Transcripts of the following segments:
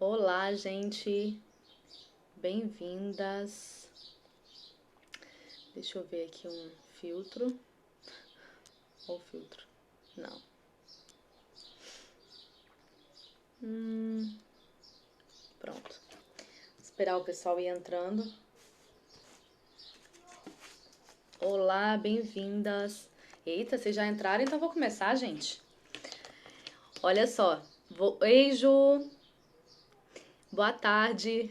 Olá, gente. Bem-vindas. Deixa eu ver aqui um filtro. Ou filtro? Não. Pronto. Esperar o pessoal ir entrando. Olá, bem-vindas. Eita, vocês já entraram? Então vou começar, gente. Olha só. Ei, Ju. Boa tarde.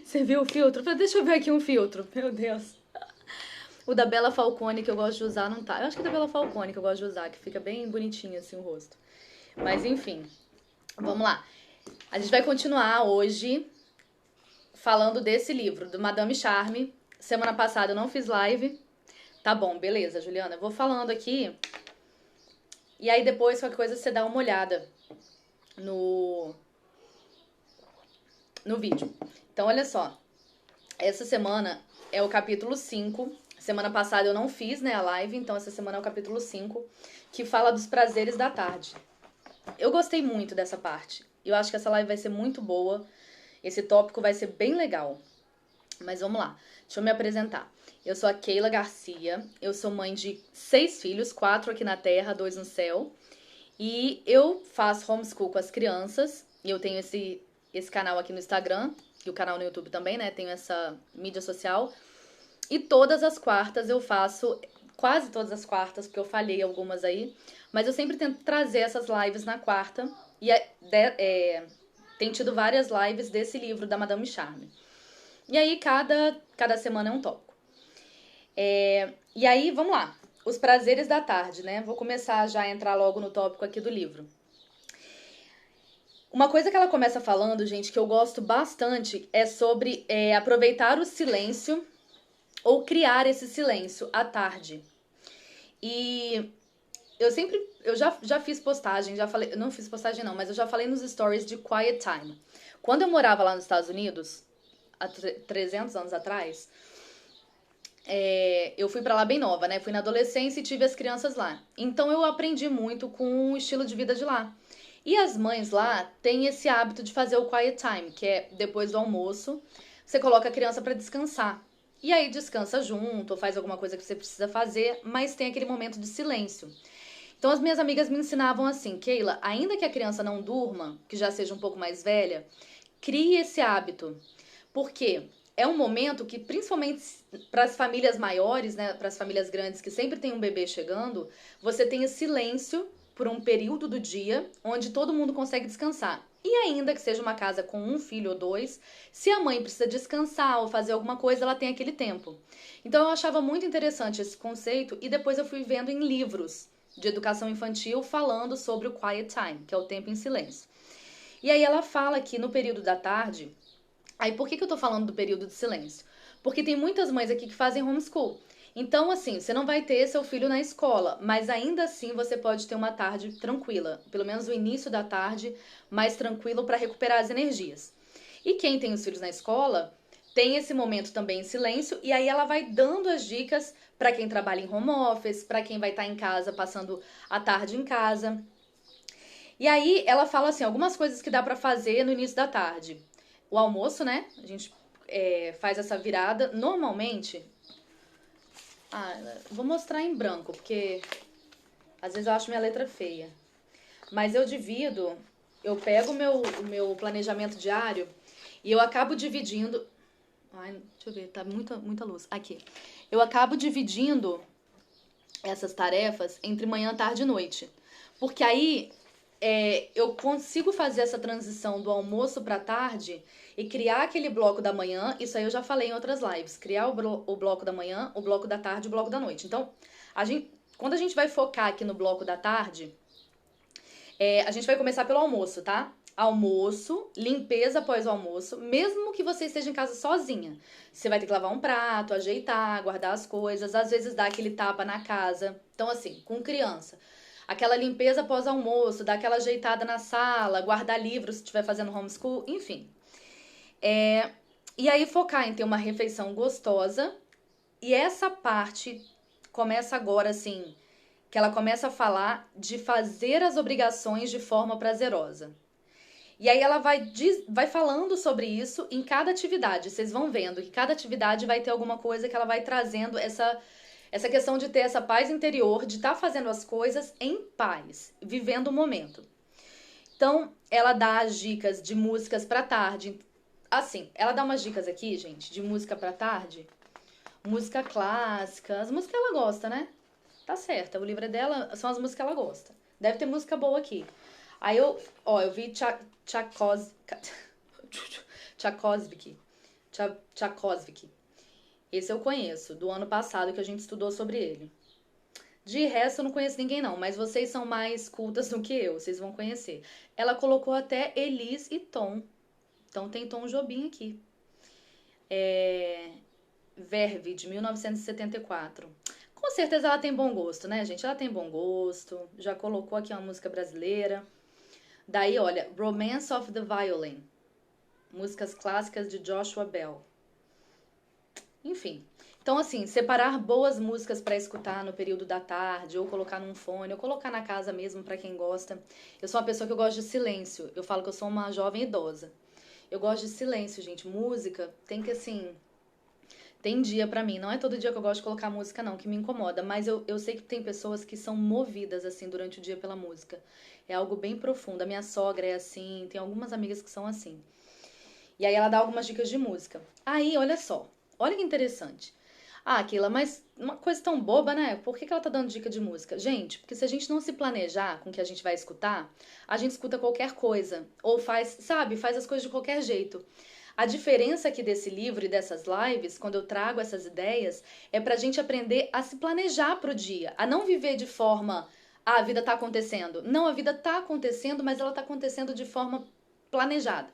Você viu o filtro? Deixa eu ver aqui um filtro. Meu Deus. O da Bela Falcone que eu gosto de usar não tá. Eu acho que é da Bela Falcone que eu gosto de usar, que fica bem bonitinho assim o rosto. Mas enfim, vamos lá. A gente vai continuar hoje falando desse livro, do Madame Charme. Semana passada eu não fiz live. Tá bom, beleza, Juliana. Eu vou falando aqui. E aí depois, qualquer coisa, você dá uma olhada no vídeo. Então, olha só. Essa semana é o capítulo 5. Semana passada eu não fiz, né, a live. Então, essa semana é o capítulo 5, que fala dos prazeres da tarde. Eu gostei muito dessa parte. Eu acho que essa live vai ser muito boa. Esse tópico vai ser bem legal. Mas vamos lá. Deixa eu me apresentar. Eu sou a Keila Garcia. Eu sou mãe de 6 filhos, 4 aqui na Terra, 2 no céu. E eu faço homeschool com as crianças. E eu tenho esse canal aqui no Instagram. E o canal no YouTube também, né? Tenho essa mídia social. E todas as quartas eu faço... Quase todas as quartas, porque eu falhei algumas aí. Mas eu sempre tento trazer essas lives na quarta. E tem tido várias lives desse livro da Madame Charme. E aí, cada semana é um tópico. E aí, vamos lá. Os prazeres da tarde, né? Vou começar já a entrar logo no tópico aqui do livro. Uma coisa que ela começa falando, gente, que eu gosto bastante, é sobre aproveitar o silêncio ou criar esse silêncio à tarde. E eu já fiz postagem, já falei, não fiz postagem não, mas eu já falei nos stories de Quiet Time. Quando eu morava lá nos Estados Unidos, há 300 anos atrás, eu fui pra lá bem nova, né? Fui na adolescência e tive as crianças lá. Então eu aprendi muito com o estilo de vida de lá. E as mães lá têm esse hábito de fazer o quiet time, que é depois do almoço, você coloca a criança pra descansar. E aí descansa junto, ou faz alguma coisa que você precisa fazer, mas tem aquele momento de silêncio. Então as minhas amigas me ensinavam assim, Keila, ainda que a criança não durma, que já seja um pouco mais velha, crie esse hábito. Por quê? É um momento que, principalmente para as famílias maiores, né, para as famílias grandes que sempre tem um bebê chegando, você tem silêncio por um período do dia onde todo mundo consegue descansar. E ainda que seja uma casa com um filho ou dois, se a mãe precisa descansar ou fazer alguma coisa, ela tem aquele tempo. Então eu achava muito interessante esse conceito e depois eu fui vendo em livros de educação infantil falando sobre o quiet time, que é o tempo em silêncio. E aí ela fala que no período da tarde... Aí por que eu tô falando do período de silêncio? Porque tem muitas mães aqui que fazem homeschool. Então, assim, você não vai ter seu filho na escola, mas ainda assim você pode ter uma tarde tranquila. Pelo menos o início da tarde mais tranquilo para recuperar as energias. E quem tem os filhos na escola tem esse momento também em silêncio e aí ela vai dando as dicas para quem trabalha em home office, para quem vai estar em casa passando a tarde em casa. E aí ela fala assim, algumas coisas que dá para fazer no início da tarde. O almoço, né? A gente faz essa virada. Normalmente... vou mostrar em branco, porque às vezes eu acho minha letra feia. Mas eu divido... Eu pego o meu planejamento diário e eu acabo dividindo... deixa eu ver, tá muita luz. Aqui. Eu acabo dividindo essas tarefas entre manhã, tarde e noite. Porque aí... eu consigo fazer essa transição do almoço para tarde e criar aquele bloco da manhã. Isso aí eu já falei em outras lives. Criar o bloco da manhã, o bloco da tarde e o bloco da noite. Então, quando a gente vai focar aqui no bloco da tarde, a gente vai começar pelo almoço, tá? Almoço, limpeza após o almoço, mesmo que você esteja em casa sozinha. Você vai ter que lavar um prato, ajeitar, guardar as coisas, às vezes dar aquele tapa na casa. Então, assim, com criança... Aquela limpeza pós-almoço, dar aquela ajeitada na sala, guardar livros se estiver fazendo homeschool, enfim. E aí focar em ter uma refeição gostosa. E essa parte começa agora, assim, que ela começa a falar de fazer as obrigações de forma prazerosa. E aí ela vai falando sobre isso em cada atividade. Vocês vão vendo que cada atividade vai ter alguma coisa que ela vai trazendo essa questão de ter essa paz interior, de estar fazendo as coisas em paz, vivendo o momento. Então, ela dá as dicas de músicas pra tarde. Assim, ela dá umas dicas aqui, gente, de música pra tarde. Música clássica, as músicas que ela gosta, né? Tá certa, o livro é dela, são as músicas que ela gosta. Deve ter música boa aqui. Aí eu vi Tchaikovsky. Tchaikovsky. Esse eu conheço, do ano passado que a gente estudou sobre ele. De resto, eu não conheço ninguém não, mas vocês são mais cultas do que eu, vocês vão conhecer. Ela colocou até Elis e Tom. Então tem Tom Jobim aqui. Verve, de 1974. Com certeza ela tem bom gosto, né, gente? Ela tem bom gosto. Já colocou aqui uma música brasileira. Daí, olha, Romance of the Violin. Músicas clássicas de Joshua Bell. Enfim. Então, assim, separar boas músicas pra escutar no período da tarde, ou colocar num fone, ou colocar na casa mesmo pra quem gosta. Eu sou uma pessoa que eu gosto de silêncio. Eu falo que eu sou uma jovem idosa. Eu gosto de silêncio, gente. Música tem que, assim... Tem dia pra mim. Não é todo dia que eu gosto de colocar música, não, que me incomoda. Mas eu sei que tem pessoas que são movidas, assim, durante o dia pela música. É algo bem profundo. A minha sogra é assim, tem algumas amigas que são assim. E aí ela dá algumas dicas de música. Aí, olha só. Olha que interessante. Ah, Keila, mas uma coisa tão boba, né? Por que ela tá dando dica de música? Gente, porque se a gente não se planejar com o que a gente vai escutar, a gente escuta qualquer coisa. Ou faz, sabe, faz as coisas de qualquer jeito. A diferença aqui desse livro e dessas lives, quando eu trago essas ideias, é pra gente aprender a se planejar pro dia. A não viver de forma, ah, a vida tá acontecendo. Não, a vida tá acontecendo, mas ela tá acontecendo de forma planejada.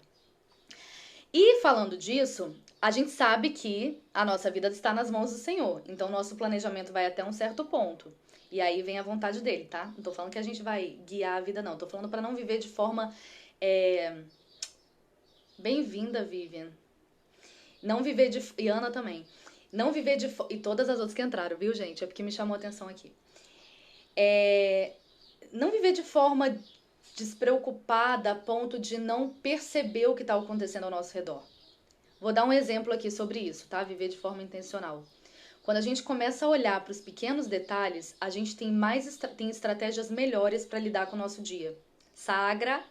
E falando disso, a gente sabe que a nossa vida está nas mãos do Senhor. Então, nosso planejamento vai até um certo ponto. E aí vem a vontade dele, tá? Não tô falando que a gente vai guiar a vida, não. Tô falando pra não viver de forma... Bem-vinda, Vivian. Não viver de... E Ana também. Não viver de... E todas as outras que entraram, viu, gente? É porque me chamou a atenção aqui. Não viver de forma despreocupada a ponto de não perceber o que está acontecendo ao nosso redor. Vou dar um exemplo aqui sobre isso, tá? Viver de forma intencional. Quando a gente começa a olhar para os pequenos detalhes, a gente tem tem estratégias melhores para lidar com o nosso dia. Sagra.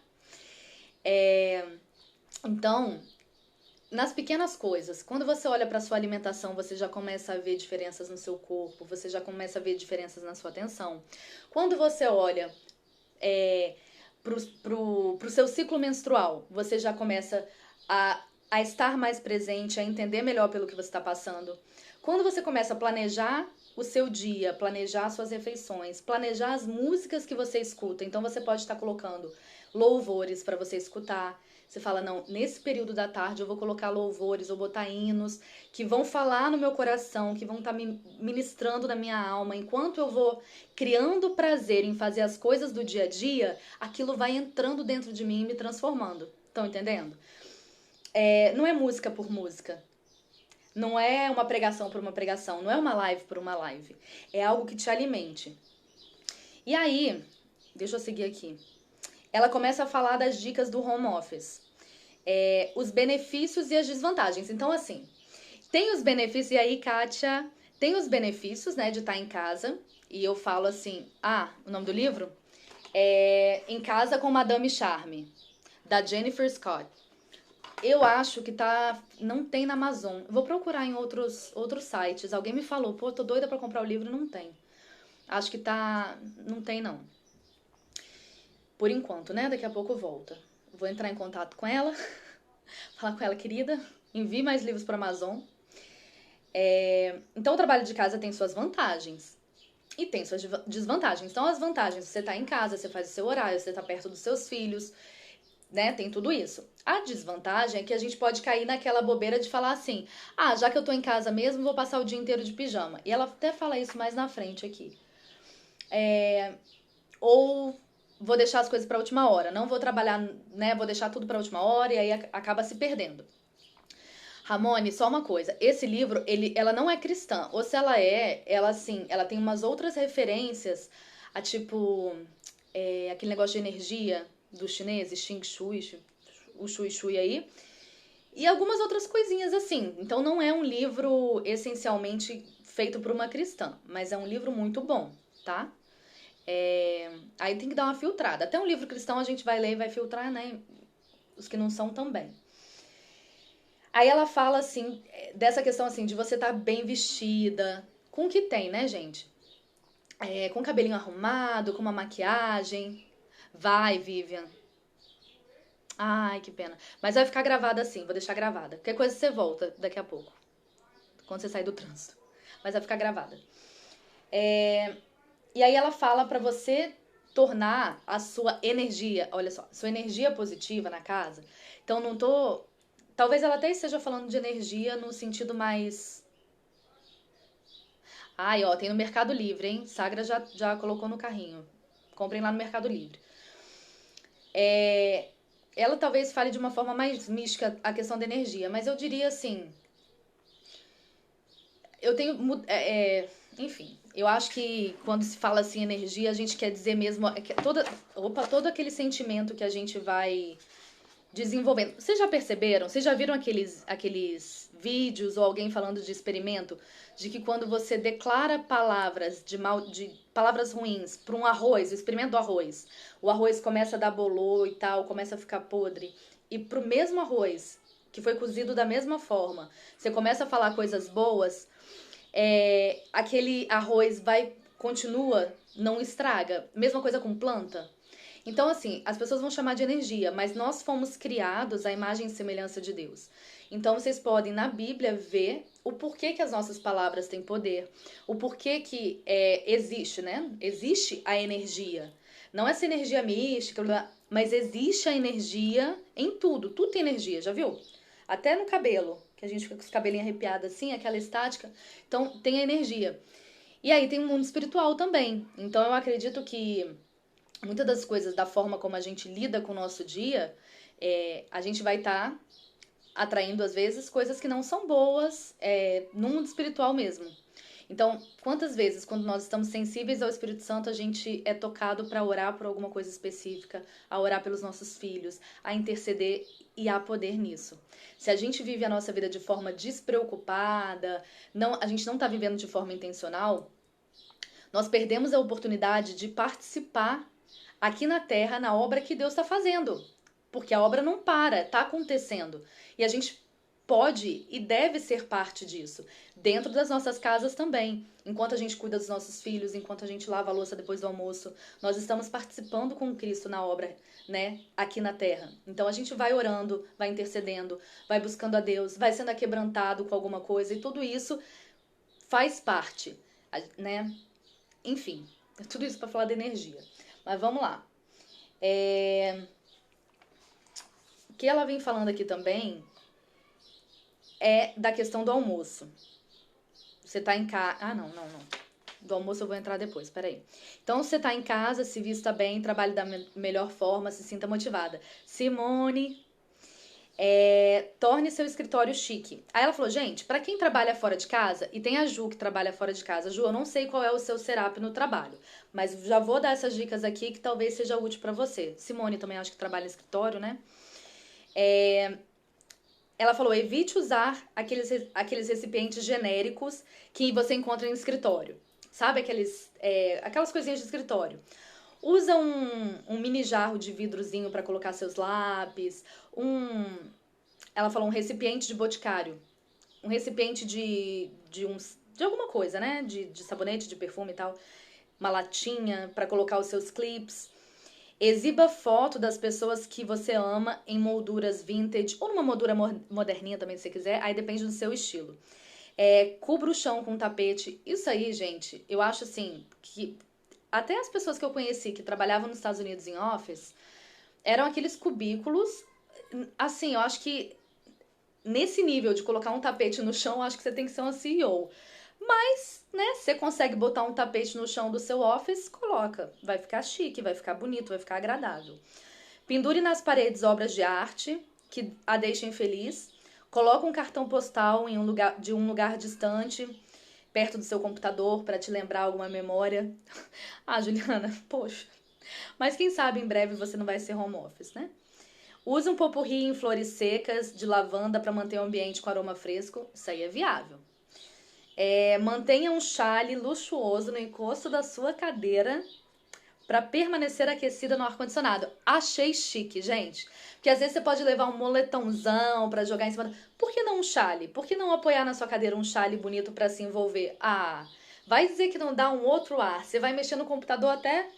Então, nas pequenas coisas, quando você olha para sua alimentação, você já começa a ver diferenças no seu corpo, você já começa a ver diferenças na sua atenção. Quando você olha pro seu ciclo menstrual, você já começa a estar mais presente, a entender melhor pelo que você está passando. Quando você começa a planejar o seu dia, planejar suas refeições, planejar as músicas que você escuta, então você pode estar colocando louvores para você escutar. Você fala, não, nesse período da tarde eu vou colocar louvores, vou botar hinos que vão falar no meu coração, que vão estar me ministrando na minha alma. Enquanto eu vou criando prazer em fazer as coisas do dia a dia, aquilo vai entrando dentro de mim e me transformando. Estão entendendo? Não é música por música. Não é uma pregação por uma pregação. Não é uma live por uma live. É algo que te alimente. E aí, deixa eu seguir aqui. Ela começa a falar das dicas do home office. Os benefícios e as desvantagens. Então, assim, tem os benefícios... E aí, Kátia, tem os benefícios, né, de estar em casa. E eu falo assim... o nome do livro? Em Casa com Madame Charme, da Jennifer Scott. Eu acho que não tem na Amazon. Vou procurar em outros sites. Alguém me falou, pô, tô doida pra comprar o livro, não tem. Acho que não tem, não. Por enquanto, né? Daqui a pouco volta. Vou entrar em contato com ela. Falar com ela, querida. Envie mais livros pra Amazon. Então, o trabalho de casa tem suas vantagens. E tem suas desvantagens. Então, as vantagens, você tá em casa, você faz o seu horário, você tá perto dos seus filhos, né? Tem tudo isso. A desvantagem é que a gente pode cair naquela bobeira de falar assim, já que eu tô em casa mesmo, vou passar o dia inteiro de pijama. E ela até fala isso mais na frente aqui. Ou vou deixar as coisas pra última hora. Não vou trabalhar, né? Vou deixar tudo pra última hora e aí acaba se perdendo. Ramone, só uma coisa. Esse livro, ela não é cristã. Ou se ela ela tem umas outras referências a tipo... aquele negócio de energia dos chineses, Xing Shui, o chui-chui aí. E algumas outras coisinhas assim. Então não é um livro essencialmente feito por uma cristã, mas é um livro muito bom, tá? Aí tem que dar uma filtrada. Até um livro cristão a gente vai ler e vai filtrar, né? Os que não são também. Aí ela fala assim, dessa questão assim, de você estar bem vestida, com o que tem, né, gente? Com o cabelinho arrumado, com uma maquiagem. Vai, Vivian. Ai, que pena. Mas vai ficar gravada assim, vou deixar gravada. Qualquer coisa você volta daqui a pouco, quando você sair do trânsito. Mas vai ficar gravada. E aí ela fala pra você tornar a sua energia, olha só, sua energia positiva na casa. Então não tô. Talvez ela até esteja falando de energia no sentido mais. Ai, ó, tem no Mercado Livre, hein? Sagra já colocou no carrinho. Comprem lá no Mercado Livre. Ela talvez fale de uma forma mais mística a questão da energia, mas eu diria assim. Eu tenho. Enfim, eu acho que quando se fala assim energia, a gente quer dizer mesmo. Todo aquele sentimento que a gente vai desenvolvendo. Vocês já perceberam? Vocês já viram aqueles vídeos ou alguém falando de experimento? De que quando você declara palavras de palavras ruins para um arroz, o experimento do arroz, o arroz começa a dar bolor e tal, começa a ficar podre. E pro mesmo arroz, que foi cozido da mesma forma, você começa a falar coisas boas, aquele arroz continua, não estraga. Mesma coisa com planta. Então, assim, as pessoas vão chamar de energia, mas nós fomos criados à imagem e semelhança de Deus. Então, vocês podem, na Bíblia, ver o porquê que as nossas palavras têm poder, o porquê que existe, né? Existe a energia. Não essa energia mística, mas existe a energia em tudo. Tudo tem energia, já viu? Até no cabelo, que a gente fica com os cabelinhos arrepiados assim, aquela estática. Então, tem a energia. E aí tem o mundo espiritual também. Então, eu acredito que muitas das coisas, da forma como a gente lida com o nosso dia, a gente vai estar atraindo, às vezes, coisas que não são boas no mundo espiritual mesmo. Então, quantas vezes, quando nós estamos sensíveis ao Espírito Santo, a gente é tocado para orar por alguma coisa específica, a orar pelos nossos filhos, a interceder, e há poder nisso. Se a gente vive a nossa vida de forma despreocupada, a gente não está vivendo de forma intencional, nós perdemos a oportunidade de participar aqui na Terra na obra que Deus está fazendo. Porque a obra não para, está acontecendo. E a gente pode e deve ser parte disso. Dentro das nossas casas também. Enquanto a gente cuida dos nossos filhos, enquanto a gente lava a louça depois do almoço, nós estamos participando com Cristo na obra, né, aqui na Terra. Então a gente vai orando, vai intercedendo, vai buscando a Deus, vai sendo aquebrantado com alguma coisa, e tudo isso faz parte, né? Enfim, tudo isso para falar de energia. Mas vamos lá. O que ela vem falando aqui também é da questão do almoço. Você tá em casa... Ah, não. Do almoço eu vou entrar depois, peraí. Então, você tá em casa, se vista bem, trabalhe da melhor forma, se sinta motivada. Simone... torne seu escritório chique. Aí ela falou, gente, pra quem trabalha fora de casa, e tem a Ju que trabalha fora de casa. Ju, eu não sei qual é o seu setup no trabalho, mas já vou dar essas dicas aqui que talvez seja útil pra você. Simone também acho que trabalha em escritório, né? Ela falou, evite usar aqueles recipientes genéricos que você encontra em escritório. Sabe aquelas coisinhas de escritório. Usa um mini jarro de vidrozinho para colocar seus lápis, ela falou um recipiente de boticário, um recipiente de alguma coisa, né? De sabonete, de perfume e tal, uma latinha para colocar os seus clips. Exiba foto das pessoas que você ama em molduras vintage ou numa moldura moderninha também, se você quiser, aí depende do seu estilo. Cubra o chão com tapete. Isso aí, gente, eu acho assim que até as pessoas que eu conheci que trabalhavam nos Estados Unidos em office eram aqueles cubículos. Assim, eu acho que nesse nível de colocar um tapete no chão, eu acho que você tem que ser uma CEO. Mas, né, você consegue botar um tapete no chão do seu office, coloca. Vai ficar chique, vai ficar bonito, vai ficar agradável. Pendure nas paredes obras de arte que a deixem feliz. Coloca um cartão postal de um lugar distante, perto do seu computador, para te lembrar alguma memória. Ah, Juliana, poxa. Mas quem sabe em breve você não vai ser home office, né? Use um pot-pourri em flores secas de lavanda para manter o ambiente com aroma fresco. Isso aí é viável. Mantenha um chale luxuoso no encosto da sua cadeira para permanecer aquecida no ar-condicionado. Achei chique, gente. Porque às vezes você pode levar um moletãozão para jogar em cima. Por que não um chale? Por que não apoiar na sua cadeira um chale bonito para se envolver? Ah, vai dizer que não dá um outro ar. Você vai mexer no computador até,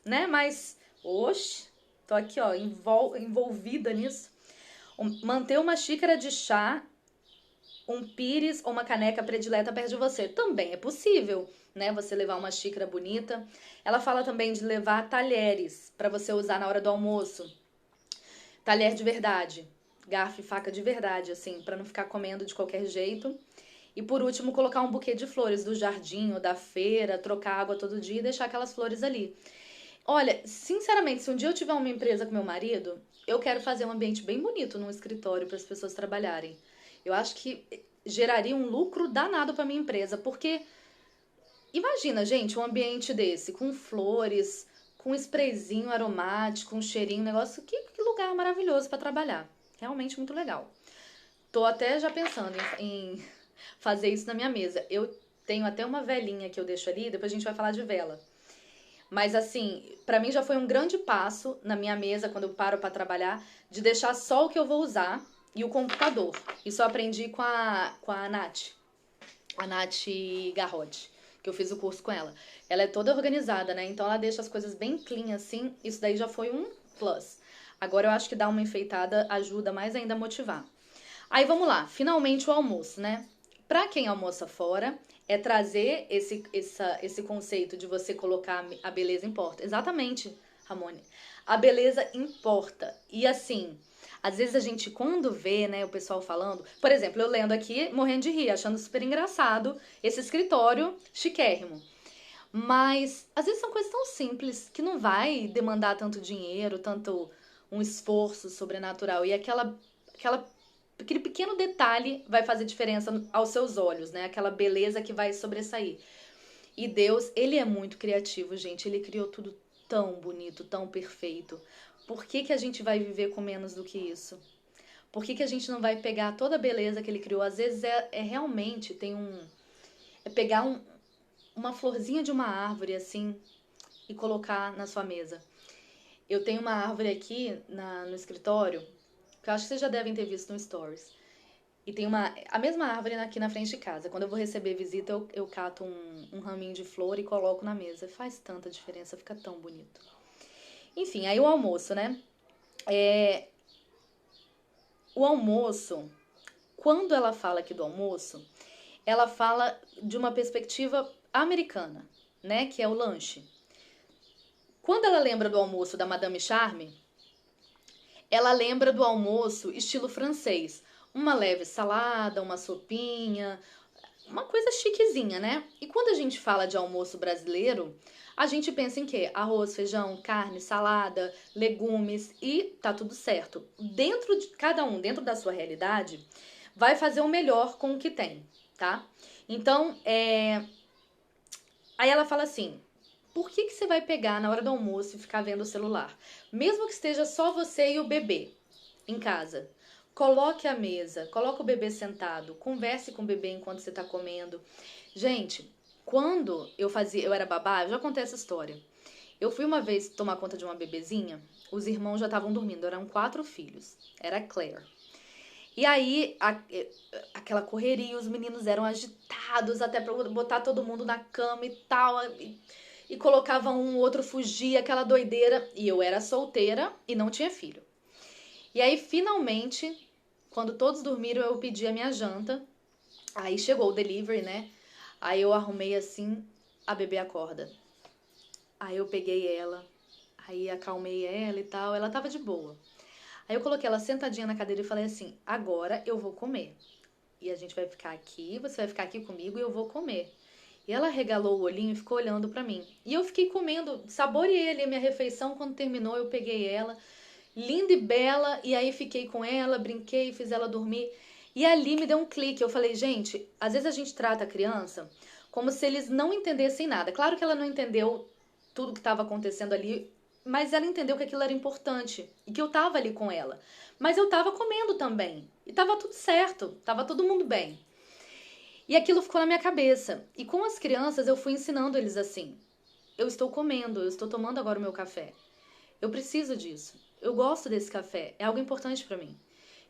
né? Mas, oxe, tô aqui, ó, envolvida nisso. Manter uma xícara de chá, um pires ou uma caneca predileta perto de você. Também é possível, né? Você levar uma xícara bonita. Ela fala também de levar talheres para você usar na hora do almoço. Talher de verdade, garfo e faca de verdade, assim, para não ficar comendo de qualquer jeito. E por último, colocar um buquê de flores do jardim ou da feira, trocar água todo dia e deixar aquelas flores ali. Olha, sinceramente, se um dia eu tiver uma empresa com meu marido, eu quero fazer um ambiente bem bonito num escritório para as pessoas trabalharem. Eu acho que geraria um lucro danado para minha empresa, porque imagina, gente, um ambiente desse, com flores, com um sprayzinho aromático, um cheirinho, um negócio, que lugar maravilhoso para trabalhar. Realmente muito legal. Tô até já pensando em fazer isso na minha mesa. Eu tenho até uma velinha que eu deixo ali, depois a gente vai falar de vela. Mas assim, pra mim já foi um grande passo na minha mesa, quando eu paro pra trabalhar, de deixar só o que eu vou usar e o computador. Isso eu aprendi com a Nath Garrote, que eu fiz o curso com ela. Ela é toda organizada, né? Então ela deixa as coisas bem clean assim. Isso daí já foi um plus. Agora eu acho que dar uma enfeitada ajuda mais ainda a motivar. Aí vamos lá, finalmente o almoço, né? Pra quem almoça fora, é trazer esse conceito de você colocar a beleza importa. Exatamente, Ramone. A beleza importa. E assim, às vezes a gente, quando vê, né, o pessoal falando... Por exemplo, eu lendo aqui, morrendo de rir, achando super engraçado esse escritório chiquérrimo. Mas, às vezes são coisas tão simples que não vai demandar tanto dinheiro, tanto um esforço sobrenatural. E aquele pequeno detalhe vai fazer diferença aos seus olhos, né? Aquela beleza que vai sobressair. E Deus, ele é muito criativo, gente. Ele criou tudo tão bonito, tão perfeito. Por que que a gente vai viver com menos do que isso? Por que que a gente não vai pegar toda a beleza que ele criou? Às vezes realmente é pegar uma florzinha de uma árvore assim e colocar na sua mesa. Eu tenho uma árvore aqui no escritório, que eu acho que vocês já devem ter visto no Stories. E tem a mesma árvore aqui na frente de casa. Quando eu vou receber visita, eu cato um raminho de flor e coloco na mesa. Faz tanta diferença, fica tão bonito. Enfim, aí o almoço, né? O almoço, quando ela fala aqui do almoço, ela fala de uma perspectiva americana, né? Que é o lanche. Quando ela lembra do almoço da Madame Charme, ela lembra do almoço estilo francês. Uma leve salada, uma sopinha, uma coisa chiquezinha, né? E quando a gente fala de almoço brasileiro, a gente pensa em quê? Arroz, feijão, carne, salada, legumes e tá tudo certo. Dentro de cada um, dentro da sua realidade, vai fazer o melhor com o que tem, tá? Então, aí ela fala assim: por que você vai pegar na hora do almoço e ficar vendo o celular? Mesmo que esteja só você e o bebê em casa. Coloque a mesa, coloque o bebê sentado, converse com o bebê enquanto você está comendo. Gente, quando eu era babá, eu já contei essa história. Eu fui uma vez tomar conta de uma bebezinha, os irmãos já estavam dormindo, eram 4 filhos, era a Claire. E aí, aquela correria, os meninos eram agitados até pra botar todo mundo na cama e tal, e colocava um, o outro fugia, aquela doideira. E eu era solteira e não tinha filho. E aí, finalmente, quando todos dormiram, eu pedi a minha janta. Aí chegou o delivery, né? Aí eu arrumei assim, a bebê acorda. Aí eu peguei ela, aí acalmei ela e tal, ela tava de boa. Aí eu coloquei ela sentadinha na cadeira e falei assim: agora eu vou comer. E a gente vai ficar aqui, você vai ficar aqui comigo e eu vou comer. E ela regalou o olhinho e ficou olhando pra mim. E eu fiquei comendo, saboreei ali a minha refeição. Quando terminou, eu peguei ela, linda e bela, e aí fiquei com ela, brinquei, fiz ela dormir. E ali me deu um clique. Eu falei, gente, às vezes a gente trata a criança como se eles não entendessem nada. Claro que ela não entendeu tudo que estava acontecendo ali Mas ela entendeu que aquilo era importante e que eu tava ali com ela. Mas eu tava comendo também. E tava tudo certo, tava todo mundo bem. E aquilo ficou na minha cabeça. E com as crianças eu fui ensinando eles assim. Eu estou comendo, eu estou tomando agora o meu café. Eu preciso disso. Eu gosto desse café, é algo importante pra mim.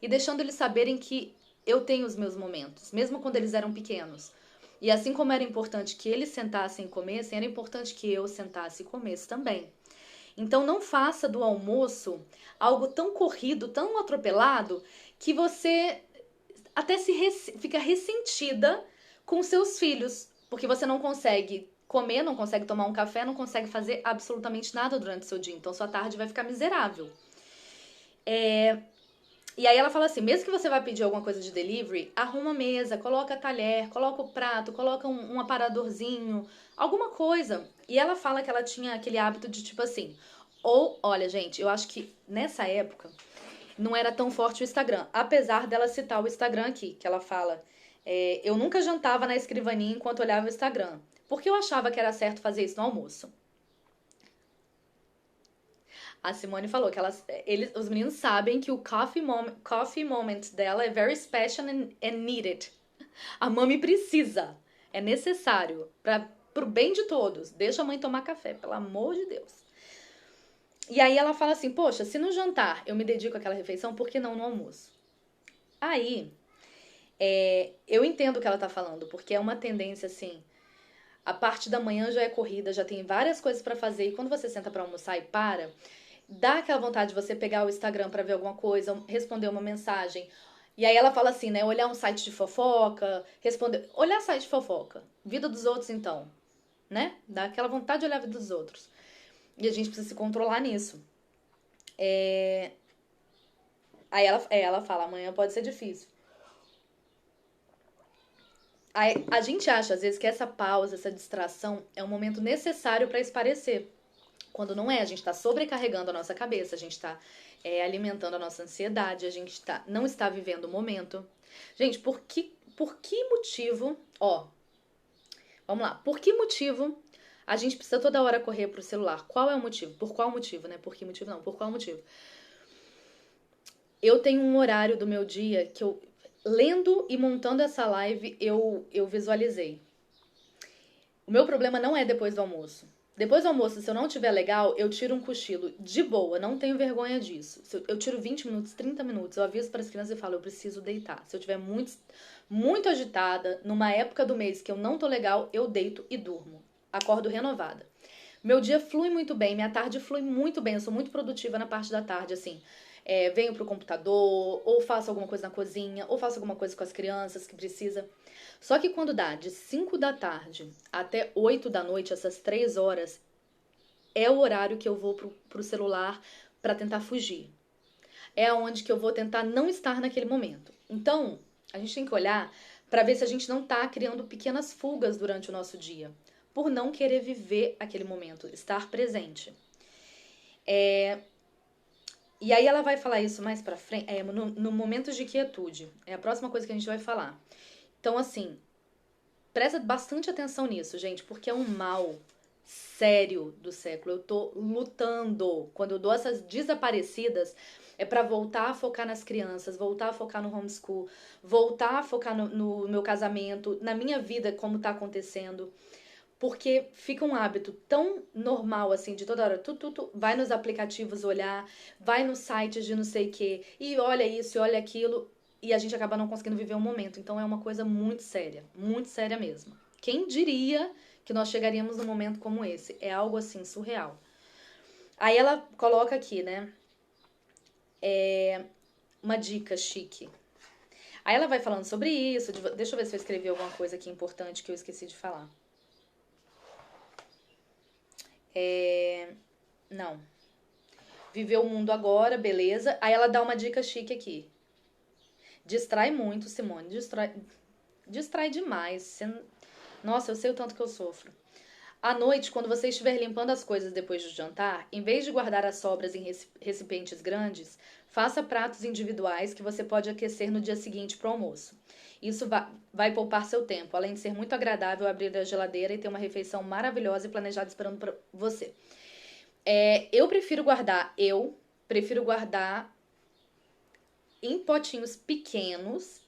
E deixando eles saberem que eu tenho os meus momentos, mesmo quando eles eram pequenos. E assim como era importante que eles sentassem e comessem, era importante que eu sentasse e comesse também. Então não faça do almoço algo tão corrido, tão atropelado, que você até fica ressentida com seus filhos, porque você não consegue comer, não consegue tomar um café, não consegue fazer absolutamente nada durante o seu dia. Então sua tarde vai ficar miserável. E aí ela fala assim, mesmo que você vá pedir alguma coisa de delivery, arruma a mesa, coloca talher, coloca o prato, coloca um aparadorzinho, alguma coisa. E ela fala que ela tinha aquele hábito de tipo assim, ou, olha gente, eu acho que nessa época não era tão forte o Instagram, apesar dela citar o Instagram aqui, que ela fala, eu nunca jantava na escrivaninha enquanto olhava o Instagram, porque eu achava que era certo fazer isso no almoço. A Simone falou que os meninos sabem que o coffee moment dela é very special and needed. A mami precisa. É necessário. Pro bem de todos. Deixa a mãe tomar café, pelo amor de Deus. E aí ela fala assim, poxa, se no jantar eu me dedico àquela refeição, por que não no almoço? Aí, eu entendo o que ela tá falando, porque é uma tendência assim... A parte da manhã já é corrida, já tem várias coisas pra fazer. E quando você senta pra almoçar e para... Dá aquela vontade de você pegar o Instagram pra ver alguma coisa, responder uma mensagem. E aí ela fala assim, né? Olhar um site de fofoca, responder. Olhar site de fofoca. Vida dos outros, então. Né? Dá aquela vontade de olhar a vida dos outros. E a gente precisa se controlar nisso. Aí ela fala, amanhã pode ser difícil. Aí, a gente acha, às vezes, que essa pausa, essa distração é um momento necessário pra esparecer. Quando não é, a gente está sobrecarregando a nossa cabeça, a gente está alimentando a nossa ansiedade, a gente não está vivendo o momento. Gente, por que motivo, ó, vamos lá, por que motivo a gente precisa toda hora correr pro celular? Qual é o motivo? Por qual motivo, né? Por que motivo não, por qual motivo? Eu tenho um horário do meu dia que eu, lendo e montando essa live, eu visualizei. O meu problema não é depois do almoço. Depois do almoço, se eu não tiver legal, eu tiro um cochilo de boa, não tenho vergonha disso. Eu tiro 20 minutos, 30 minutos, eu aviso para as crianças e falo, eu preciso deitar. Se eu tiver muito agitada, numa época do mês que eu não tô legal, eu deito e durmo. Acordo renovada. Meu dia flui muito bem, minha tarde flui muito bem, eu sou muito produtiva na parte da tarde, assim. Venho pro computador, ou faço alguma coisa na cozinha, ou faço alguma coisa com as crianças que precisa. Só que quando dá de 5 da tarde até 8 da noite, essas 3 horas, é o horário que eu vou pro celular para tentar fugir. É onde que eu vou tentar não estar naquele momento. Então, a gente tem que olhar para ver se a gente não tá criando pequenas fugas durante o nosso dia, por não querer viver aquele momento, estar presente. E aí ela vai falar isso mais pra frente, no momento de quietude. É a próxima coisa que a gente vai falar. Então, assim, presta bastante atenção nisso, gente, porque é um mal sério do século. Eu tô lutando. Quando eu dou essas desaparecidas, é pra voltar a focar nas crianças, voltar a focar no homeschool, voltar a focar no meu casamento, na minha vida, como tá acontecendo. Porque fica um hábito tão normal, assim, de toda hora, vai nos aplicativos olhar, vai nos sites de não sei o quê, e olha isso, e olha aquilo, e a gente acaba não conseguindo viver um momento. Então é uma coisa muito séria mesmo. Quem diria que nós chegaríamos num momento como esse? É algo, assim, surreal. Aí ela coloca aqui, né, uma dica chique. Aí ela vai falando sobre isso, deixa eu ver se eu escrevi alguma coisa aqui importante que eu esqueci de falar. Não. Viver o mundo agora, beleza. Aí ela dá uma dica chique aqui. Distrai muito, Simone. Distrai demais. Nossa, eu sei o tanto que eu sofro. À noite, quando você estiver limpando as coisas depois do jantar, em vez de guardar as sobras em recipientes grandes, faça pratos individuais que você pode aquecer no dia seguinte para o almoço. Isso vai poupar seu tempo, além de ser muito agradável abrir a geladeira e ter uma refeição maravilhosa e planejada esperando para você. Eu prefiro guardar em potinhos pequenos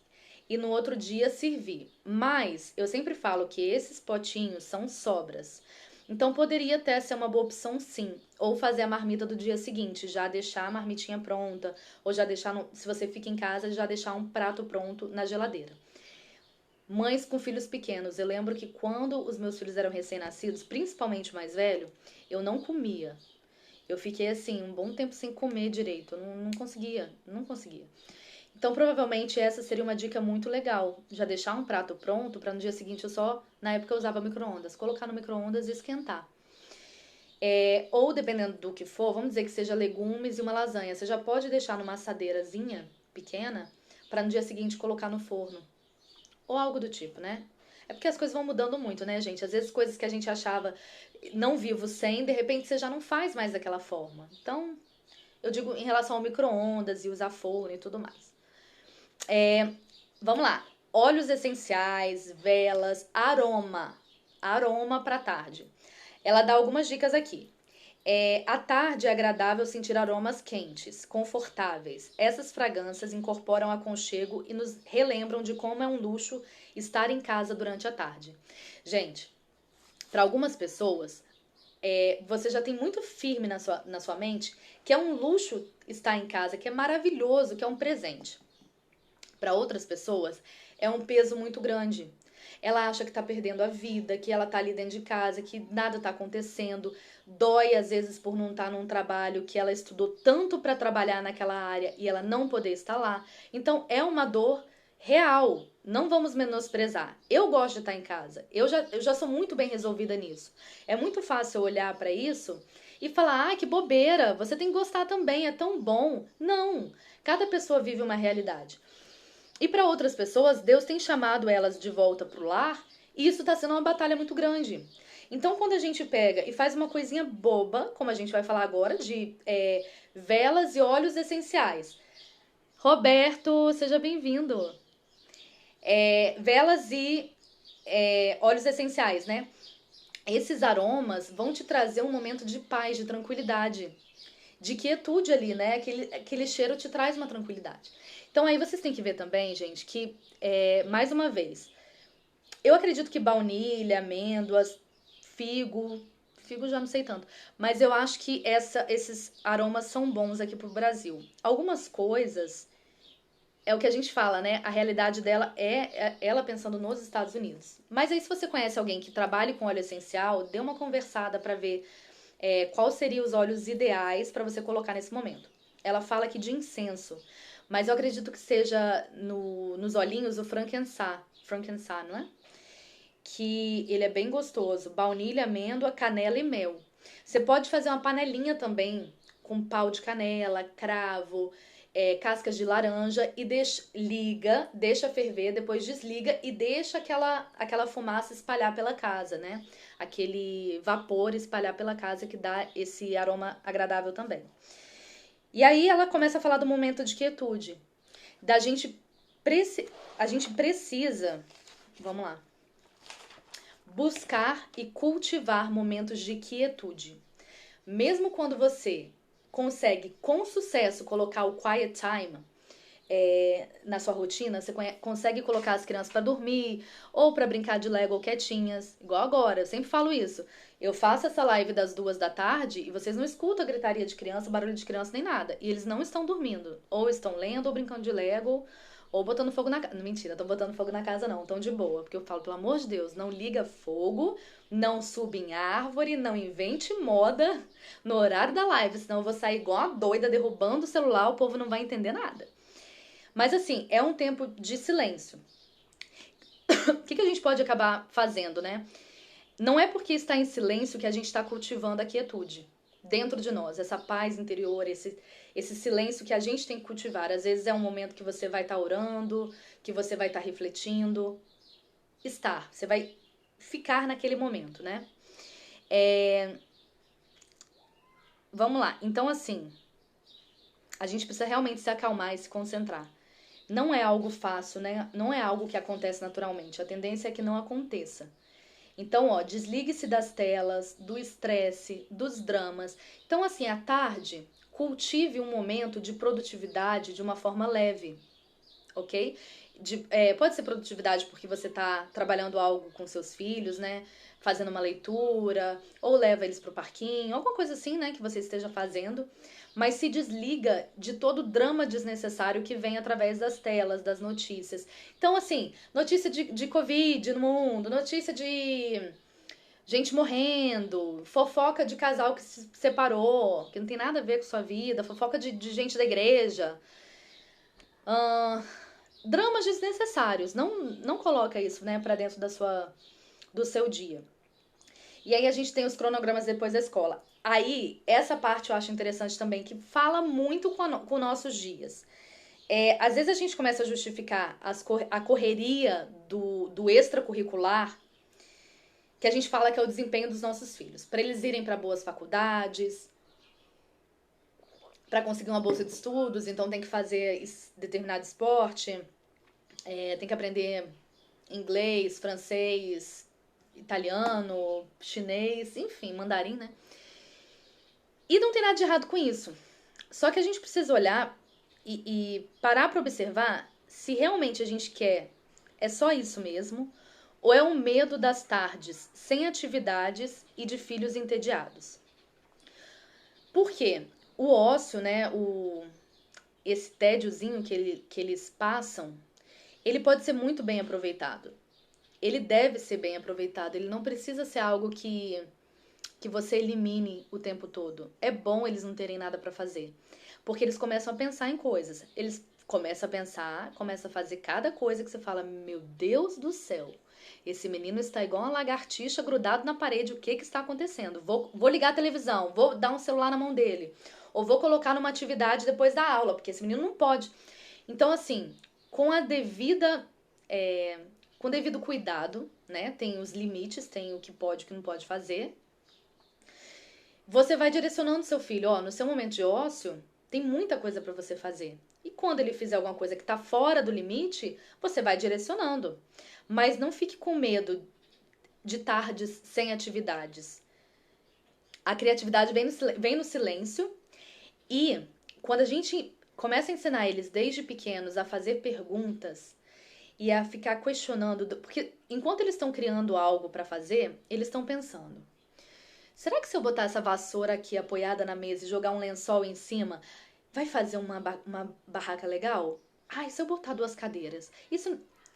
e no outro dia servir. Mas eu sempre falo que esses potinhos são sobras. Então poderia até ser uma boa opção, sim. Ou fazer a marmita do dia seguinte, já deixar a marmitinha pronta, ou já deixar, se você fica em casa, já deixar um prato pronto na geladeira. Mães com filhos pequenos, eu lembro que quando os meus filhos eram recém-nascidos, principalmente o mais velho, eu não comia. Eu fiquei assim, um bom tempo sem comer direito. Eu não conseguia, não conseguia. Então, provavelmente, essa seria uma dica muito legal. Já deixar um prato pronto para no dia seguinte eu só, na época eu usava micro-ondas, colocar no micro-ondas e esquentar. Ou dependendo do que for, vamos dizer que seja legumes e uma lasanha. Você já pode deixar numa assadeirazinha pequena para no dia seguinte colocar no forno. Ou algo do tipo, né? É porque as coisas vão mudando muito, né, gente? Às vezes coisas que a gente achava não vivo sem, de repente você já não faz mais daquela forma. Então, eu digo em relação ao micro-ondas e usar forno e tudo mais. Vamos lá. Óleos essenciais, velas, aroma. Aroma para tarde. Ela dá algumas dicas aqui. À tarde é agradável sentir aromas quentes, confortáveis. Essas fragrâncias incorporam aconchego e nos relembram de como é um luxo estar em casa durante a tarde. Gente, para algumas pessoas, você já tem muito firme na sua mente que é um luxo estar em casa, que é maravilhoso, que é um presente. Para outras pessoas, é um peso muito grande. Ela acha que tá perdendo a vida, que ela tá ali dentro de casa, que nada tá acontecendo. Dói às vezes por não estar num trabalho que ela estudou tanto para trabalhar naquela área e ela não poder estar lá. Então é uma dor real. Não vamos menosprezar. Eu gosto de estar em casa. Eu já sou muito bem resolvida nisso. É muito fácil olhar para isso e falar: "Ah, que bobeira, você tem que gostar também, é tão bom". Não. Cada pessoa vive uma realidade. E para outras pessoas, Deus tem chamado elas de volta para o lar e isso está sendo uma batalha muito grande. Então, quando a gente pega e faz uma coisinha boba, como a gente vai falar agora, de velas e óleos essenciais. Roberto, seja bem-vindo. Velas e óleos essenciais, né? Esses aromas vão te trazer um momento de paz, de tranquilidade, de quietude ali, né? Aquele cheiro te traz uma tranquilidade. Então aí vocês têm que ver também, gente, que, mais uma vez, eu acredito que baunilha, amêndoas, figo já não sei tanto, mas eu acho que esses aromas são bons aqui pro Brasil. Algumas coisas, é o que a gente fala, né? A realidade dela é ela pensando nos Estados Unidos. Mas aí se você conhece alguém que trabalhe com óleo essencial, dê uma conversada para ver quais seriam os óleos ideais para você colocar nesse momento. Ela fala aqui de incenso, mas eu acredito que seja nos olhinhos o frankincense, não é? Que ele é bem gostoso. Baunilha, amêndoa, canela e mel. Você pode fazer uma panelinha também com pau de canela, cravo, cascas de laranja e deixa ferver, depois desliga e deixa aquela fumaça espalhar pela casa, né? Aquele vapor espalhar pela casa que dá esse aroma agradável também. E aí ela começa a falar do momento de quietude. A gente precisa, vamos lá, buscar e cultivar momentos de quietude. Mesmo quando você consegue com sucesso colocar o quiet time na sua rotina, você consegue colocar as crianças para dormir ou para brincar de Lego quietinhas, igual agora. Eu sempre falo isso. Eu faço essa live das 2 da tarde e vocês não escutam a gritaria de criança, barulho de criança nem nada. E eles não estão dormindo. Ou estão lendo ou brincando de Lego ou botando fogo na casa. Mentira, estão botando fogo na casa não, estão de boa. Porque eu falo, pelo amor de Deus, não liga fogo, não suba em árvore, não invente moda no horário da live, senão eu vou sair igual uma doida derrubando o celular, o povo não vai entender nada. Mas assim, é um tempo de silêncio. O que a gente pode acabar fazendo, né? Não é porque está em silêncio que a gente está cultivando a quietude dentro de nós, essa paz interior, esse silêncio que a gente tem que cultivar. Às vezes é um momento que você vai estar orando, que você vai estar refletindo. Você vai ficar naquele momento, né? Vamos lá. Então, assim, a gente precisa realmente se acalmar e se concentrar. Não é algo fácil, né? Não é algo que acontece naturalmente. A tendência é que não aconteça. Então, ó, desligue-se das telas, do estresse, dos dramas. Então, assim, à tarde, cultive um momento de produtividade de uma forma leve, ok? Pode ser produtividade porque você está trabalhando algo com seus filhos, né? Fazendo uma leitura, ou leva eles para o parquinho, alguma coisa assim, né? Que você esteja fazendo. Mas se desliga de todo o drama desnecessário que vem através das telas, das notícias. Então, assim, notícia de Covid no mundo, notícia de gente morrendo, fofoca de casal que se separou, que não tem nada a ver com sua vida, fofoca de gente da igreja. Ahn, Dramas desnecessários. Não coloca isso, né, pra dentro do seu dia. E aí a gente tem os cronogramas depois da escola. Aí, essa parte eu acho interessante também, que fala muito com nossos dias. Às vezes a gente começa a justificar a correria do extracurricular, que a gente fala que é o desempenho dos nossos filhos. Para eles irem para boas faculdades, para conseguir uma bolsa de estudos, então tem que fazer determinado esporte, tem que aprender inglês, francês, italiano, chinês, enfim, mandarim, né? E não tem nada de errado com isso. Só que a gente precisa olhar e parar para observar se realmente a gente quer é só isso mesmo, ou é um medo das tardes sem atividades e de filhos entediados. Por quê? O ócio, né, esse tédiozinho que eles passam, ele pode ser muito bem aproveitado. Ele deve ser bem aproveitado. Ele não precisa ser algo que você elimine o tempo todo. É bom eles não terem nada pra fazer. Porque eles começam a pensar em coisas. Eles começam a pensar, começam a fazer cada coisa que você fala, meu Deus do céu, esse menino está igual uma lagartixa grudado na parede, o que está acontecendo? Vou ligar a televisão, vou dar um celular na mão dele. Ou vou colocar numa atividade depois da aula, porque esse menino não pode. Então, assim, com a devida... com devido cuidado, né? Tem os limites, tem o que pode e o que não pode fazer. Você vai direcionando seu filho, ó, no seu momento de ócio, tem muita coisa para você fazer. E quando ele fizer alguma coisa que tá fora do limite, você vai direcionando. Mas não fique com medo de tardes sem atividades. A criatividade vem no silêncio e quando a gente começa a ensinar eles desde pequenos a fazer perguntas e a ficar questionando, porque enquanto eles estão criando algo para fazer, eles estão pensando: será que se eu botar essa vassoura aqui apoiada na mesa e jogar um lençol em cima, vai fazer uma barraca legal? Ah, e se eu botar duas cadeiras?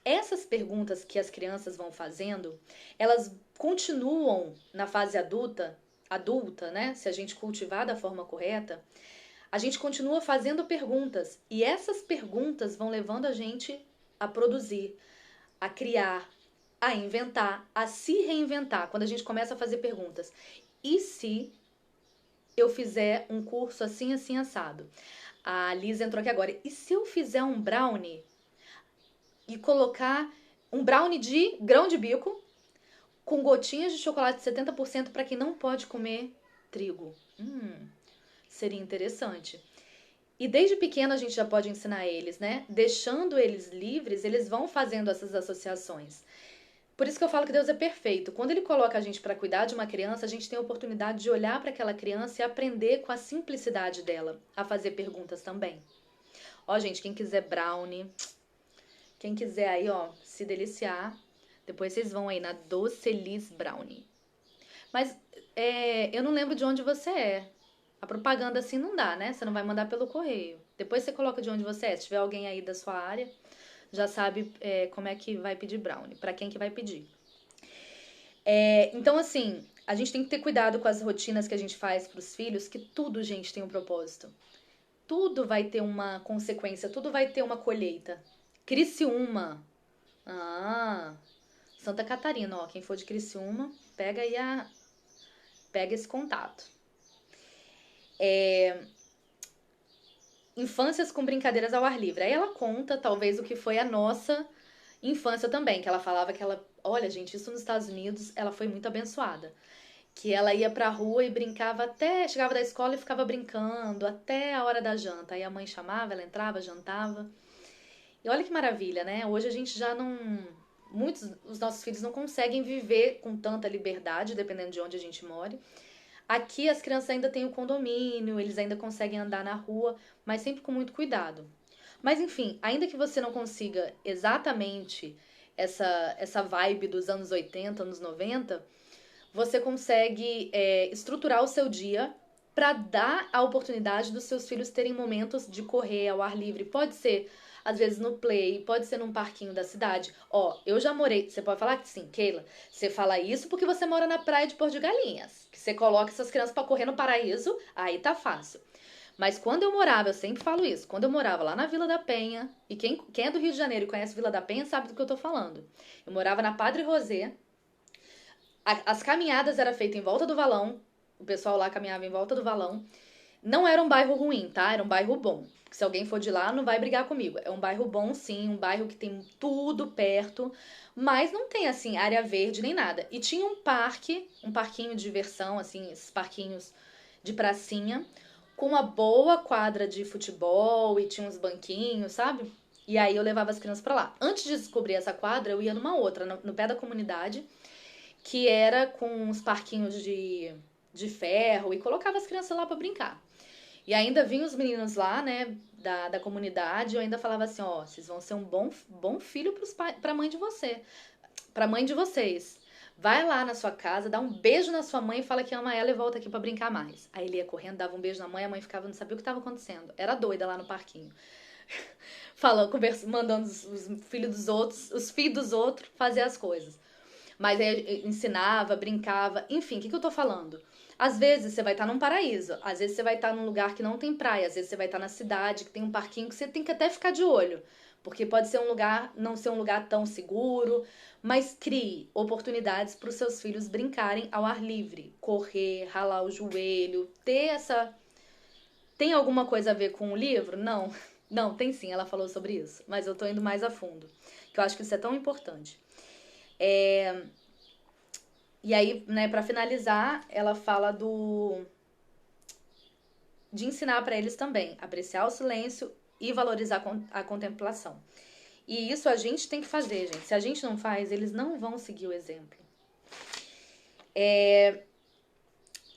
Essas perguntas que as crianças vão fazendo, elas continuam na fase adulta, né? Se a gente cultivar da forma correta, a gente continua fazendo perguntas. E essas perguntas vão levando a gente a produzir, a criar, a inventar, a se reinventar. Quando a gente começa a fazer perguntas. E se eu fizer um curso assim, assim, assado? A Liz entrou aqui agora. E se eu fizer um brownie e colocar um brownie de grão de bico com gotinhas de chocolate de 70% para quem não pode comer trigo? Seria interessante. E desde pequeno a gente já pode ensinar eles, né? Deixando eles livres, eles vão fazendo essas associações. Por isso que eu falo que Deus é perfeito. Quando Ele coloca a gente para cuidar de uma criança, a gente tem a oportunidade de olhar para aquela criança e aprender com a simplicidade dela a fazer perguntas também. Ó, gente, quem quiser brownie, quem quiser aí, ó, se deliciar, depois vocês vão aí na Docelis Brownie. Mas eu não lembro de onde você é. A propaganda assim não dá, né? Você não vai mandar pelo correio. Depois você coloca de onde você é. Se tiver alguém aí da sua área, já sabe como é que vai pedir brownie. Pra quem que vai pedir. Então, assim, a gente tem que ter cuidado com as rotinas que a gente faz pros filhos, que tudo, gente, tem um propósito. Tudo vai ter uma consequência, tudo vai ter uma colheita. Criciúma. Santa Catarina, ó. Quem for de Criciúma, pega aí pega esse contato. Infâncias com brincadeiras ao ar livre. Aí ela conta, talvez, o que foi a nossa infância também, que ela falava que ela... Olha, gente, isso nos Estados Unidos, ela foi muito abençoada. Que ela ia pra rua e brincava até... Chegava da escola e ficava brincando até a hora da janta. Aí a mãe chamava, ela entrava, jantava. E olha que maravilha, né? Hoje a gente já os nossos filhos não conseguem viver com tanta liberdade, dependendo de onde a gente mora. Aqui as crianças ainda têm o condomínio, eles ainda conseguem andar na rua, mas sempre com muito cuidado. Mas enfim, ainda que você não consiga exatamente essa vibe dos anos 80, anos 90, você consegue estruturar o seu dia para dar a oportunidade dos seus filhos terem momentos de correr ao ar livre. Pode ser, às vezes, no play, pode ser num parquinho da cidade. Ó, eu já morei. Você pode falar que sim, Keila. Você fala isso porque você mora na praia de Porto de Galinhas. Que você coloca essas crianças para correr no paraíso, aí tá fácil. Mas quando eu morava, eu sempre falo isso, quando eu morava lá na Vila da Penha, e quem é do Rio de Janeiro e conhece Vila da Penha sabe do que eu tô falando. Eu morava na Padre Rosé, as caminhadas eram feitas em volta do valão, o pessoal lá caminhava em volta do valão. Não era um bairro ruim, tá? Era um bairro bom. Se alguém for de lá, não vai brigar comigo. É um bairro bom, sim, um bairro que tem tudo perto, mas não tem, assim, área verde nem nada. E tinha um parque, um parquinho de diversão, assim, esses parquinhos de pracinha, com uma boa quadra de futebol e tinha uns banquinhos, sabe? E aí eu levava as crianças pra lá. Antes de descobrir essa quadra, eu ia numa outra, no pé da comunidade, que era com uns parquinhos de ferro e colocava as crianças lá pra brincar. E ainda vinham os meninos lá, né, da comunidade, eu ainda falava assim, ó, vocês vão ser um bom filho pra mãe de pra mãe de vocês. Vai lá na sua casa, dá um beijo na sua mãe e fala que ama ela e volta aqui pra brincar mais. Aí ele ia correndo, dava um beijo na mãe, a mãe ficava, não sabia o que tava acontecendo. Era doida lá no parquinho. Falando, mandando os filhos dos outros, os filhos dos outros fazer as coisas. Mas aí ensinava, brincava, enfim, o que eu tô falando? Às vezes você vai estar num paraíso, às vezes você vai estar num lugar que não tem praia, às vezes você vai estar na cidade, que tem um parquinho que você tem que até ficar de olho. Porque pode ser um lugar, não ser um lugar tão seguro, mas crie oportunidades para os seus filhos brincarem ao ar livre, correr, ralar o joelho, ter essa. Tem alguma coisa a ver com o livro? Não. Não, tem sim, ela falou sobre isso, mas eu tô indo mais a fundo, que eu acho que isso é tão importante. E aí, né, para finalizar, ela fala de ensinar para eles também, apreciar o silêncio e valorizar a contemplação. E isso a gente tem que fazer, gente. Se a gente não faz, eles não vão seguir o exemplo.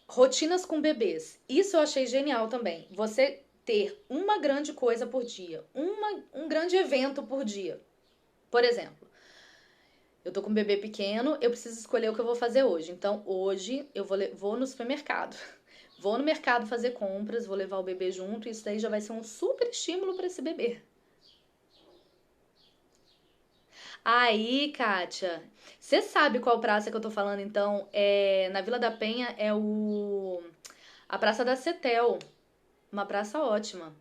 Rotinas com bebês. Isso eu achei genial também. Você ter uma grande coisa por dia, um grande evento por dia. Por exemplo, eu tô com um bebê pequeno, eu preciso escolher o que eu vou fazer hoje. Então, hoje eu vou no supermercado. Vou no mercado fazer compras, vou levar o bebê junto, e isso daí já vai ser um super estímulo para esse bebê. Aí, Kátia, você sabe qual praça que eu tô falando, então? Na Vila da Penha é a Praça da Cetel, uma praça ótima.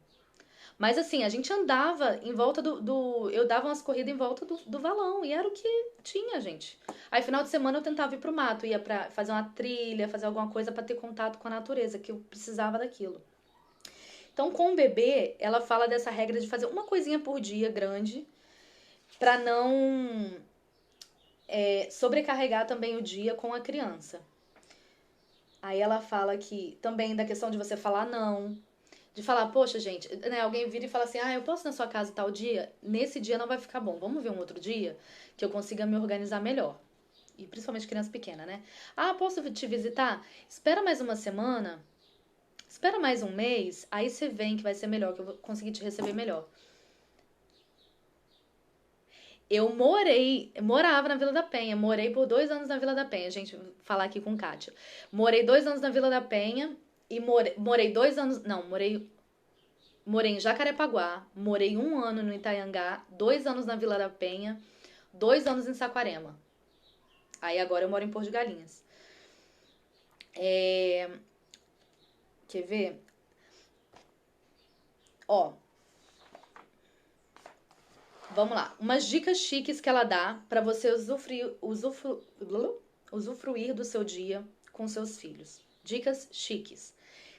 Mas assim, a gente andava em volta eu dava umas corridas em volta do valão, e era o que tinha, gente. Aí, final de semana, eu tentava ir pro mato, ia pra fazer uma trilha, fazer alguma coisa pra ter contato com a natureza, que eu precisava daquilo. Então, com o bebê, ela fala dessa regra de fazer uma coisinha por dia grande, pra não sobrecarregar também o dia com a criança. Aí ela fala que também da questão de você falar não, de falar, poxa, gente, né, alguém vira e fala assim, eu posso ir na sua casa tal dia? Nesse dia não vai ficar bom, vamos ver um outro dia que eu consiga me organizar melhor. E principalmente criança pequena, né? Posso te visitar? Espera mais uma semana, espera mais um mês, aí você vem que vai ser melhor, que eu vou conseguir te receber melhor. Eu morava na Vila da Penha, morei por 2 anos na Vila da Penha, gente, vou falar aqui com Kátia. Morei 2 anos na Vila da Penha e morei 2 anos, não, morei em Jacarepaguá, morei 1 ano no Itaiangá, 2 anos na Vila da Penha, 2 anos em Saquarema. Aí agora eu moro em Porto de Galinhas. Quer ver? Ó, vamos lá. Umas dicas chiques que ela dá pra você usufruir do seu dia com seus filhos. Dicas chiques.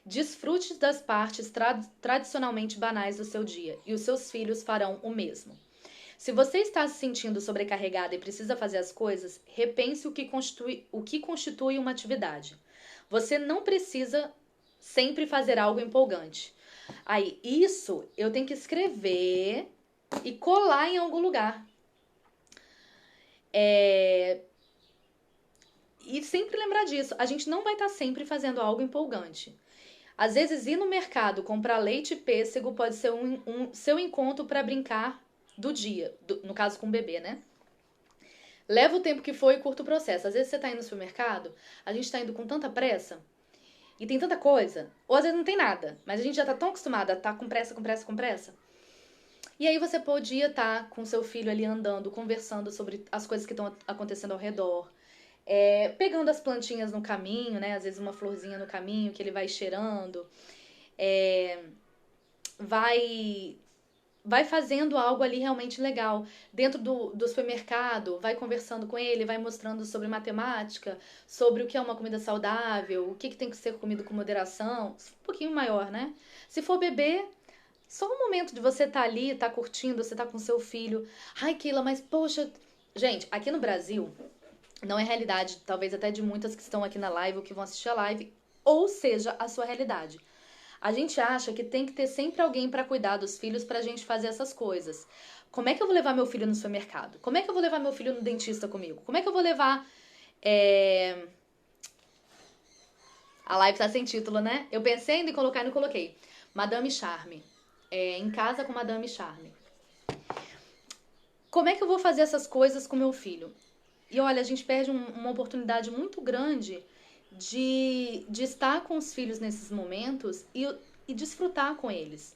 Desfrute das partes tradicionalmente banais do seu dia e os seus filhos farão o mesmo. Se você está se sentindo sobrecarregada e precisa fazer as coisas, repense o que constitui uma atividade. Você não precisa sempre fazer algo empolgante. Aí, isso eu tenho que escrever e colar em algum lugar. E sempre lembrar disso, a gente não vai estar sempre fazendo algo empolgante. Às vezes, ir no mercado comprar leite e pêssego pode ser um seu encontro para brincar do dia, no caso com o bebê, né? Leva o tempo que for e curta o processo. Às vezes você tá indo no supermercado, a gente tá indo com tanta pressa e tem tanta coisa, ou às vezes não tem nada, mas a gente já tá tão acostumada a estar com pressa, com pressa, com pressa. E aí você podia estar com seu filho ali andando, conversando sobre as coisas que estão acontecendo ao redor. Pegando as plantinhas no caminho, né? Às vezes uma florzinha no caminho que ele vai cheirando. Vai vai fazendo algo ali realmente legal. Dentro do supermercado, vai conversando com ele, vai mostrando sobre matemática, sobre o que é uma comida saudável, o que tem que ser comido com moderação. Um pouquinho maior, né? Se for bebê, só um momento de você estar ali, estar curtindo, você tá com seu filho. Ai, Keila, mas poxa. Gente, aqui no Brasil, não é realidade, talvez até de muitas que estão aqui na live ou que vão assistir a live, ou seja, a sua realidade. A gente acha que tem que ter sempre alguém para cuidar dos filhos pra gente fazer essas coisas. Como é que eu vou levar meu filho no supermercado? Como é que eu vou levar meu filho no dentista comigo? Como é que eu vou levar. A live tá sem título, né? Eu pensei ainda em colocar e não coloquei. Madame Charme. Em casa com Madame Charme. Como é que eu vou fazer essas coisas com meu filho? E olha, a gente perde uma oportunidade muito grande de estar com os filhos nesses momentos e desfrutar com eles.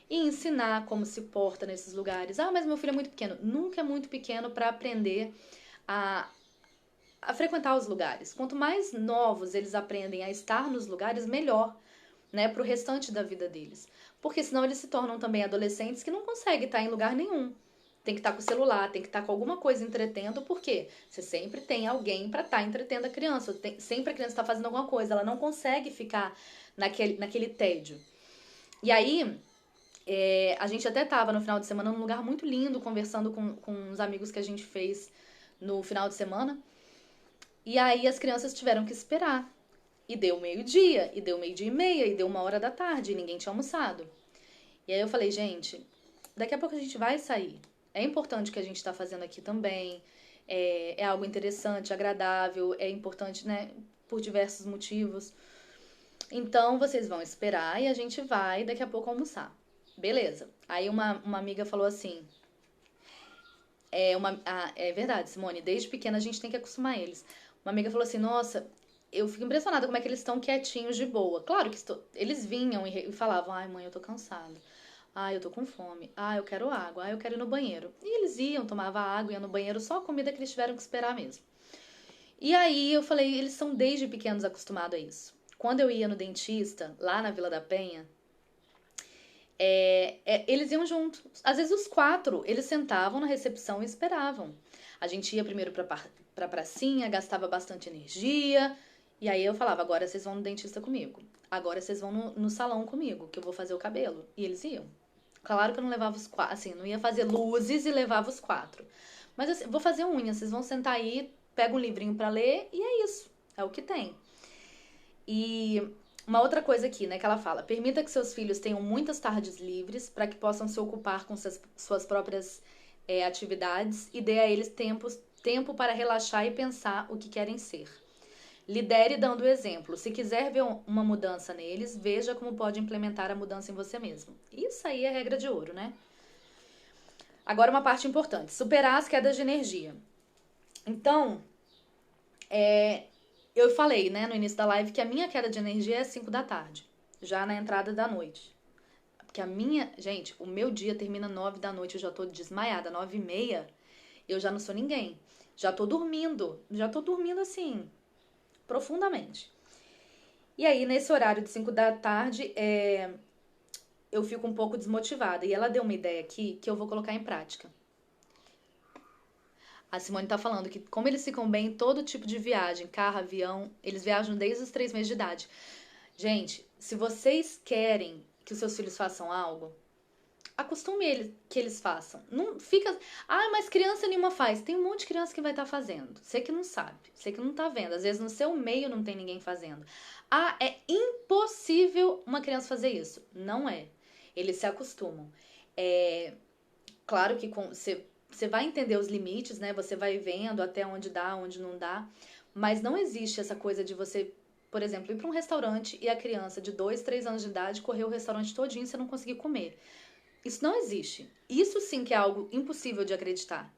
E ensinar como se porta nesses lugares. Ah, mas meu filho é muito pequeno. Nunca é muito pequeno para aprender a frequentar os lugares. Quanto mais novos eles aprendem a estar nos lugares, melhor, né, pro restante da vida deles. Porque senão eles se tornam também adolescentes que não conseguem estar em lugar nenhum. Tem que estar com o celular, tem que estar com alguma coisa entretendo, porque você sempre tem alguém para estar entretendo a criança. Sempre a criança está fazendo alguma coisa, ela não consegue ficar naquele tédio. E aí, a gente até tava no final de semana num lugar muito lindo, conversando com uns amigos que a gente fez no final de semana. E aí as crianças tiveram que esperar. E deu meio-dia, e deu meio-dia e meia, e deu 1 hora da tarde, e ninguém tinha almoçado. E aí eu falei, gente, daqui a pouco a gente vai sair. É importante o que a gente está fazendo aqui também. É algo interessante, agradável, é importante, né? Por diversos motivos. Então vocês vão esperar e a gente vai daqui a pouco almoçar. Beleza. Aí uma amiga falou assim. É verdade, Simone, desde pequena a gente tem que acostumar eles. Uma amiga falou assim: nossa, eu fico impressionada como é que eles estão quietinhos de boa. Claro que eles vinham e falavam: ai, mãe, eu tô cansado. Ai, eu tô com fome. Ai, eu quero água. Ai, eu quero ir no banheiro. E eles iam, tomavam água, iam no banheiro, só a comida que eles tiveram que esperar mesmo. E aí eu falei: eles são desde pequenos acostumados a isso. Quando eu ia no dentista, lá na Vila da Penha, eles iam junto. Às vezes os 4, eles sentavam na recepção e esperavam. A gente ia primeiro pra pracinha, gastava bastante energia. E aí eu falava, agora vocês vão no dentista comigo. Agora vocês vão no salão comigo, que eu vou fazer o cabelo. E eles iam. Claro que eu não levava os 4, assim, não ia fazer luzes e levava os 4. Mas assim, vou fazer unha, vocês vão sentar aí, pega um livrinho pra ler e é isso. É o que tem. E uma outra coisa aqui, né, que ela fala: permita que seus filhos tenham muitas tardes livres para que possam se ocupar com suas próprias atividades e dê a eles tempo para relaxar e pensar o que querem ser. Lidere dando o exemplo. Se quiser ver uma mudança neles, veja como pode implementar a mudança em você mesmo. Isso aí é regra de ouro, né? Agora uma parte importante: superar as quedas de energia. Então, eu falei, né, no início da live que a minha queda de energia é 5 da tarde, já na entrada da noite. Porque gente, o meu dia termina 9 da noite, eu já tô desmaiada, 9h30, eu já não sou ninguém. Já tô dormindo assim, profundamente. E aí, nesse horário de 5 da tarde, eu fico um pouco desmotivada. E ela deu uma ideia aqui que eu vou colocar em prática. A Simone tá falando que como eles ficam bem em todo tipo de viagem, carro, avião, eles viajam desde os 3 meses de idade. Gente, se vocês querem que os seus filhos façam algo, acostume que eles façam. Não fica, mas criança nenhuma faz. Tem um monte de criança que vai estar fazendo. Você que não sabe, você que não tá vendo. Às vezes no seu meio não tem ninguém fazendo. É impossível uma criança fazer isso. Não é. Eles se acostumam. Claro que você você vai entender os limites, né? Você vai vendo até onde dá, onde não dá. Mas não existe essa coisa de você, por exemplo, ir para um restaurante e a criança de 2, 3 anos de idade correr o restaurante todinho e você não conseguir comer. Isso não existe. Isso sim que é algo impossível de acreditar.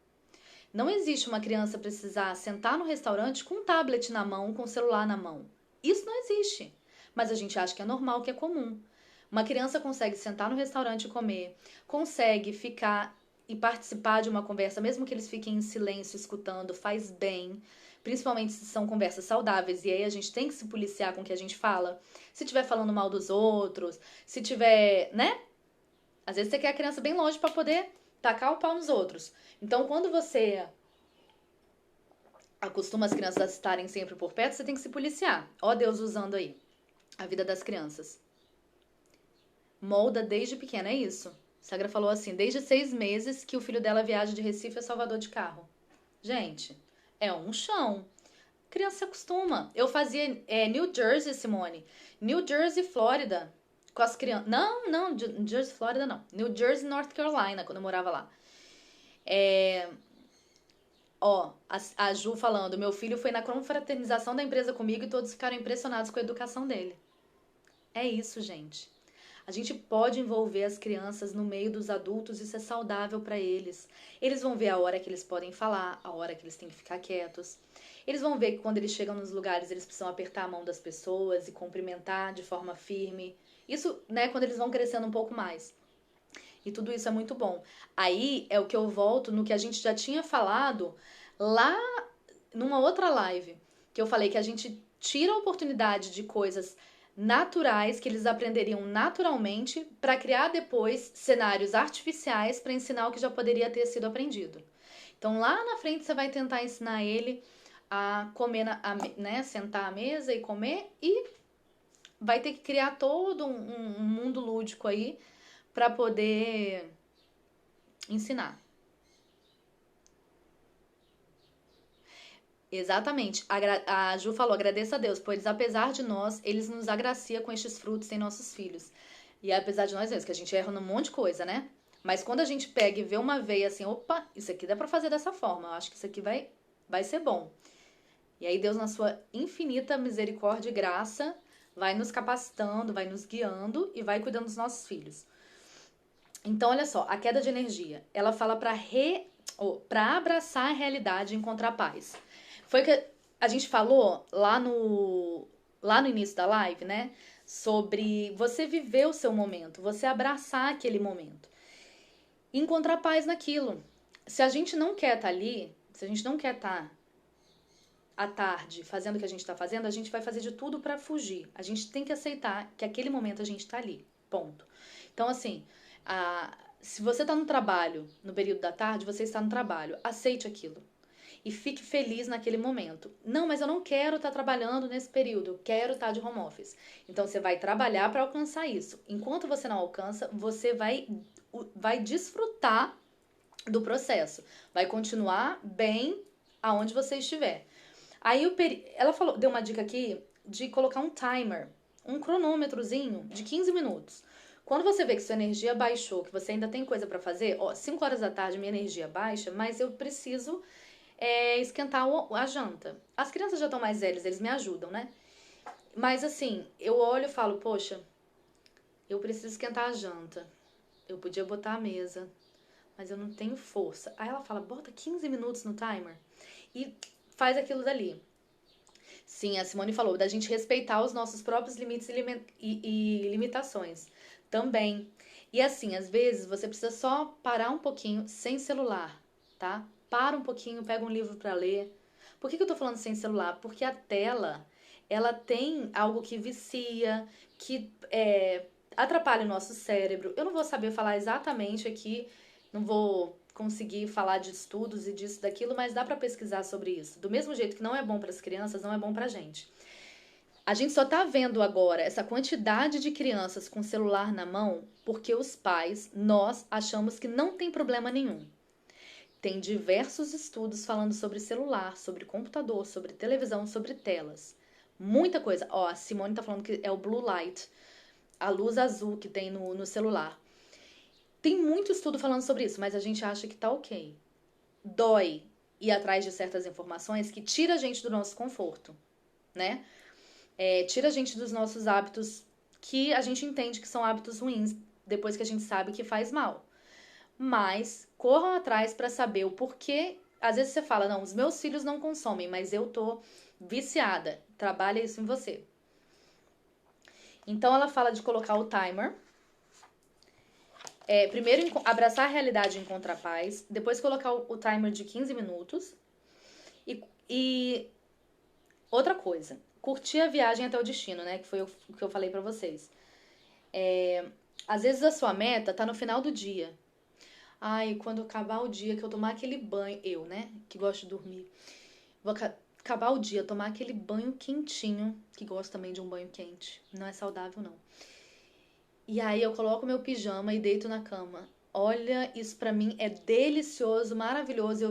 Não existe uma criança precisar sentar no restaurante com um tablet na mão, com o celular na mão. Isso não existe. Mas a gente acha que é normal, que é comum. Uma criança consegue sentar no restaurante e comer, consegue ficar e participar de uma conversa, mesmo que eles fiquem em silêncio escutando, faz bem. Principalmente se são conversas saudáveis. E aí a gente tem que se policiar com o que a gente fala. Se estiver falando mal dos outros, se tiver, né? Às vezes você quer a criança bem longe para poder tacar o pau nos outros. Então, quando você acostuma as crianças a estarem sempre por perto, você tem que se policiar. Ó Deus usando aí a vida das crianças. Molda desde pequena, é isso. Sagra falou assim, desde 6 meses que o filho dela viaja de Recife a Salvador de carro. Gente, é um chão. Criança se acostuma. Eu fazia New Jersey, Simone. New Jersey, Flórida. Com as crianças. Não, New Jersey, Flórida não. New Jersey, North Carolina, quando eu morava lá. Ó, a Ju falando, meu filho foi na confraternização da empresa comigo e todos ficaram impressionados com a educação dele. É isso, gente. A gente pode envolver as crianças no meio dos adultos, isso é saudável para eles. Eles vão ver a hora que eles podem falar, a hora que eles têm que ficar quietos. Eles vão ver que quando eles chegam nos lugares, eles precisam apertar a mão das pessoas e cumprimentar de forma firme. Isso, né, quando eles vão crescendo um pouco mais. E tudo isso é muito bom. Aí é o que eu volto no que a gente já tinha falado lá numa outra live, que eu falei que a gente tira a oportunidade de coisas naturais que eles aprenderiam naturalmente para criar depois cenários artificiais para ensinar o que já poderia ter sido aprendido. Então lá na frente você vai tentar ensinar ele a comer, né, sentar à mesa e comer e vai ter que criar todo um mundo lúdico aí para poder ensinar. Exatamente. A Ju falou, agradeça a Deus, pois apesar de nós, eles nos agracia com estes frutos em nossos filhos. E apesar de nós mesmos, que a gente erra num monte de coisa, né? Mas quando a gente pega e vê uma veia assim, opa, isso aqui dá pra fazer dessa forma, eu acho que isso aqui vai ser bom. E aí Deus, na sua infinita misericórdia e graça, vai nos capacitando, vai nos guiando e vai cuidando dos nossos filhos. Então, olha só, a queda de energia, ela fala para abraçar a realidade e encontrar paz. Foi que a gente falou lá no início da live, né? Sobre você viver o seu momento, você abraçar aquele momento. E encontrar paz naquilo. Se a gente não quer estar ali, se a gente não quer estar à tarde fazendo o que a gente está fazendo, a gente vai fazer de tudo para fugir. A gente tem que aceitar que aquele momento a gente está ali. Ponto. Então, assim, se você está no trabalho no período da tarde, você está no trabalho. Aceite aquilo. E fique feliz naquele momento. Não, mas eu não quero estar trabalhando nesse período, eu quero estar de home office. Então você vai trabalhar para alcançar isso. Enquanto você não alcança, você vai desfrutar do processo. Vai continuar bem aonde você estiver. Aí ela deu uma dica aqui de colocar um timer, um cronômetrozinho de 15 minutos. Quando você vê que sua energia baixou, que você ainda tem coisa para fazer, 5 horas da tarde minha energia baixa, mas eu preciso esquentar a janta. As crianças já estão mais velhas, eles me ajudam, né? Mas assim, eu olho e falo, poxa, eu preciso esquentar a janta. Eu podia botar a mesa, mas eu não tenho força. Aí ela fala, bota 15 minutos no timer e faz aquilo dali. Sim, a Simone falou, da gente respeitar os nossos próprios limites e limitações. Também. E assim, às vezes você precisa só parar um pouquinho sem celular, tá? Para um pouquinho, pega um livro para ler. Por que eu tô falando sem celular? Porque a tela, ela tem algo que vicia, que atrapalha o nosso cérebro. Eu não vou saber falar exatamente aqui, não vou conseguir falar de estudos e disso, daquilo, mas dá para pesquisar sobre isso. Do mesmo jeito que não é bom para as crianças, não é bom pra gente. A gente só tá vendo agora essa quantidade de crianças com celular na mão porque os pais, nós, achamos que não tem problema nenhum. Tem diversos estudos falando sobre celular, sobre computador, sobre televisão, sobre telas. Muita coisa. Ó, a Simone tá falando que é o blue light, a luz azul que tem no celular. Tem muito estudo falando sobre isso, mas a gente acha que tá ok. dói ir atrás de certas informações que tira a gente do nosso conforto, né? Tira a gente dos nossos hábitos que a gente entende que são hábitos ruins, depois que a gente sabe que faz mal. Mas corram atrás para saber o porquê. Às vezes você fala, não, os meus filhos não consomem, mas eu tô viciada. Trabalha isso em você. Então ela fala de colocar o timer. Primeiro, abraçar a realidade e encontrar paz. Depois, colocar o timer de 15 minutos. E outra coisa, curtir a viagem até o destino, né? Que foi o que eu falei pra vocês. Às vezes a sua meta tá no final do dia. Ai, quando acabar o dia que eu tomar aquele banho... Eu, né? Que gosto de dormir. Vou acabar o dia, tomar aquele banho quentinho. Que gosto também de um banho quente. Não é saudável, não. E aí eu coloco meu pijama e deito na cama. Olha, isso pra mim é delicioso, maravilhoso.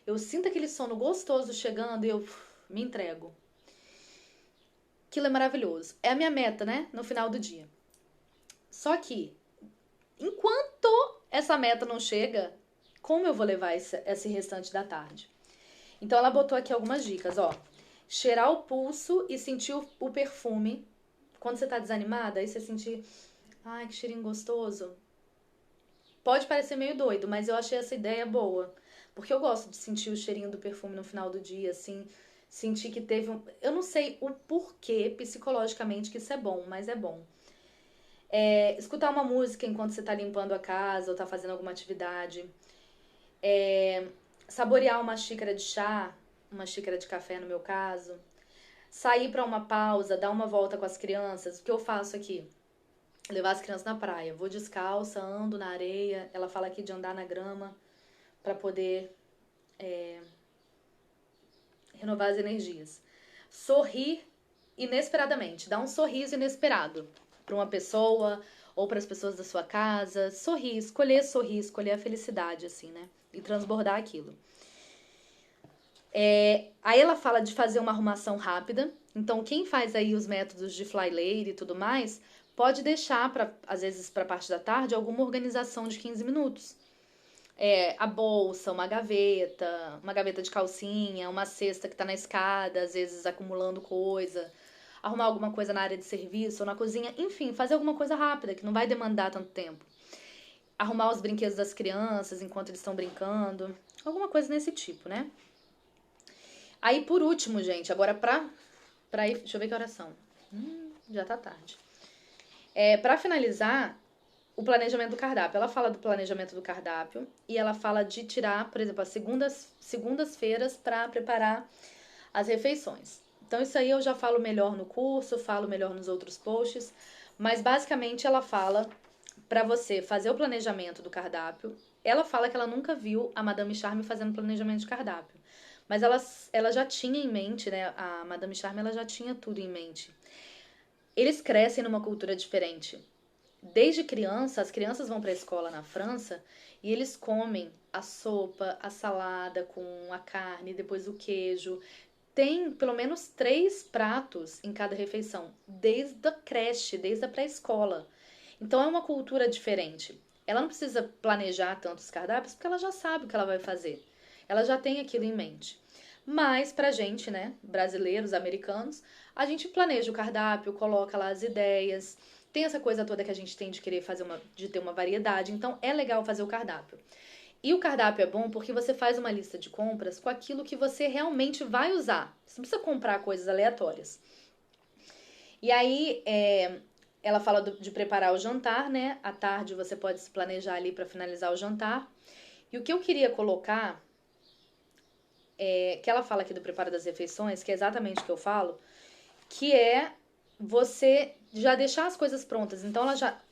Eu sinto aquele sono gostoso chegando e eu me entrego. Aquilo é maravilhoso. É a minha meta, né? No final do dia. Só que, enquanto essa meta não chega, como eu vou levar esse restante da tarde? Então ela botou aqui algumas dicas, ó. Cheirar o pulso e sentir o perfume. Quando você tá desanimada, aí você sentir... Ai, que cheirinho gostoso. Pode parecer meio doido, mas eu achei essa ideia boa. Porque eu gosto de sentir o cheirinho do perfume no final do dia, assim. Sentir que teve um... Eu não sei o porquê, psicologicamente, que isso é bom, mas é bom. Escutar uma música enquanto você tá limpando a casa ou tá fazendo alguma atividade. Saborear uma xícara de chá, uma xícara de café no meu caso. Sair pra uma pausa, dar uma volta com as crianças. O que eu faço aqui? Levar as crianças na praia. Vou descalça, ando na areia. Ela fala aqui de andar na grama pra poder renovar as energias. Sorrir inesperadamente. Dar um sorriso inesperado pra uma pessoa ou para as pessoas da sua casa. Sorrir, escolher a felicidade, assim, né? E transbordar aquilo. Aí ela fala de fazer uma arrumação rápida. Então, quem faz aí os métodos de fly lady e tudo mais, pode deixar, às vezes, para a parte da tarde, alguma organização de 15 minutos. A bolsa, uma gaveta de calcinha, uma cesta que tá na escada, às vezes acumulando coisa, arrumar alguma coisa na área de serviço ou na cozinha, enfim, fazer alguma coisa rápida, que não vai demandar tanto tempo. Arrumar os brinquedos das crianças enquanto eles estão brincando, alguma coisa nesse tipo, né? Aí, por último, gente, agora pra ir... Deixa eu ver que horas são. Já tá tarde. Pra finalizar, o planejamento do cardápio. Ela fala do planejamento do cardápio e ela fala de tirar, por exemplo, as segundas-feiras pra preparar as refeições. Então, isso aí eu já falo melhor no curso, falo melhor nos outros posts, mas basicamente ela fala pra você fazer o planejamento do cardápio. Ela fala que ela nunca viu a Madame Charme fazendo planejamento de cardápio. Mas ela já tinha em mente, né? A Madame Charme, ela já tinha tudo em mente. Eles crescem numa cultura diferente. Desde criança, as crianças vão para a escola na França e eles comem a sopa, a salada com a carne, depois o queijo. Tem pelo menos 3 pratos em cada refeição, desde a creche, desde a pré-escola. Então é uma cultura diferente. Ela não precisa planejar tantos cardápios porque ela já sabe o que ela vai fazer. Ela já tem aquilo em mente. Mas pra gente, né, brasileiros, americanos, a gente planeja o cardápio, coloca lá as ideias. Tem essa coisa toda que a gente tem de querer de ter uma variedade. Então é legal fazer o cardápio. E o cardápio é bom porque você faz uma lista de compras com aquilo que você realmente vai usar. Você não precisa comprar coisas aleatórias. E aí, ela fala de preparar o jantar, né? À tarde você pode se planejar ali para finalizar o jantar. E o que eu queria colocar, que ela fala aqui do preparo das refeições, que é exatamente o que eu falo, que é você já deixar as coisas prontas. Então,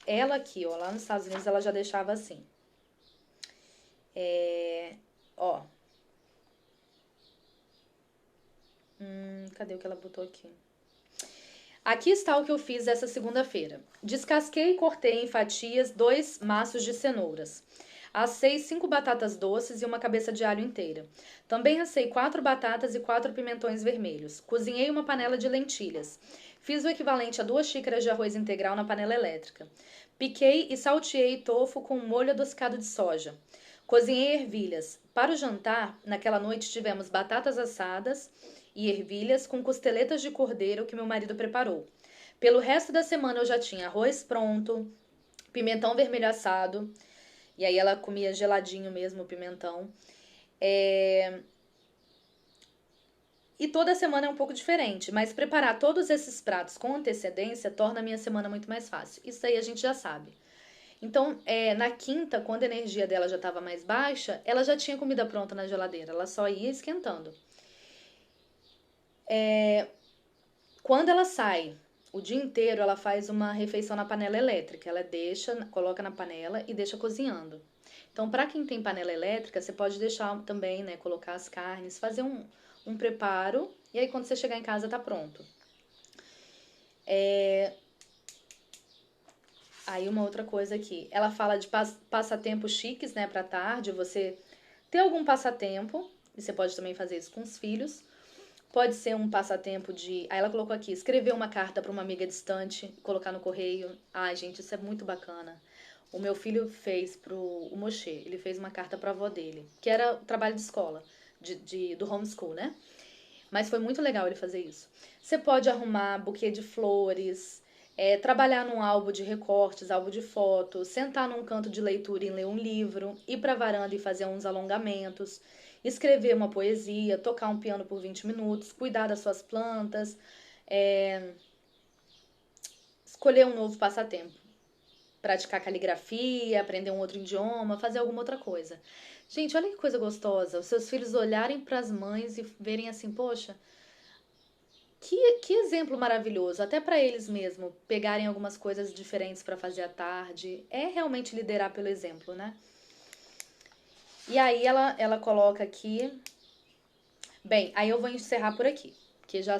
ela aqui, ó, lá nos Estados Unidos, ela já deixava assim. Cadê o que ela botou aqui? Aqui está o que eu fiz essa segunda-feira. Descasquei e cortei em fatias 2 maços de cenouras. Assei 5 batatas doces e uma cabeça de alho inteira. Também assei 4 batatas e 4 pimentões vermelhos. Cozinhei uma panela de lentilhas. Fiz o equivalente a 2 xícaras de arroz integral na panela elétrica. Piquei e salteei tofu com um molho adocicado de soja. Cozinhei ervilhas. Para o jantar, naquela noite tivemos batatas assadas e ervilhas com costeletas de cordeiro que meu marido preparou. Pelo resto da semana eu já tinha arroz pronto, pimentão vermelho assado, e aí ela comia geladinho mesmo o pimentão. E toda semana é um pouco diferente, mas preparar todos esses pratos com antecedência torna a minha semana muito mais fácil. Isso aí a gente já sabe. Então, na quinta, quando a energia dela já estava mais baixa, ela já tinha comida pronta na geladeira, ela só ia esquentando. Quando ela sai o dia inteiro, ela faz uma refeição na panela elétrica. Ela coloca na panela e deixa cozinhando. Então, para quem tem panela elétrica, você pode deixar também, né, colocar as carnes, fazer um preparo, e aí quando você chegar em casa tá pronto. Aí uma outra coisa aqui, ela fala de passatempos chiques, né, pra tarde, você ter algum passatempo, e você pode também fazer isso com os filhos. Pode ser um passatempo de... Aí ela colocou aqui, escrever uma carta para uma amiga distante, colocar no correio. Ai, gente, isso é muito bacana. O meu filho fez o Moshe, ele fez uma carta para a avó dele, que era trabalho de escola, do homeschool, né? Mas foi muito legal ele fazer isso. Você pode arrumar buquê de flores, trabalhar num álbum de recortes, álbum de fotos, sentar num canto de leitura e ler um livro, ir pra varanda e fazer uns alongamentos, escrever uma poesia, tocar um piano por 20 minutos, cuidar das suas plantas, escolher um novo passatempo. Praticar caligrafia, aprender um outro idioma, fazer alguma outra coisa. Gente, olha que coisa gostosa. Os seus filhos olharem para as mães e verem assim, poxa, que exemplo maravilhoso. Até para eles mesmo pegarem algumas coisas diferentes para fazer à tarde. É realmente liderar pelo exemplo, né? E aí ela coloca aqui... Bem, aí eu vou encerrar por aqui, que já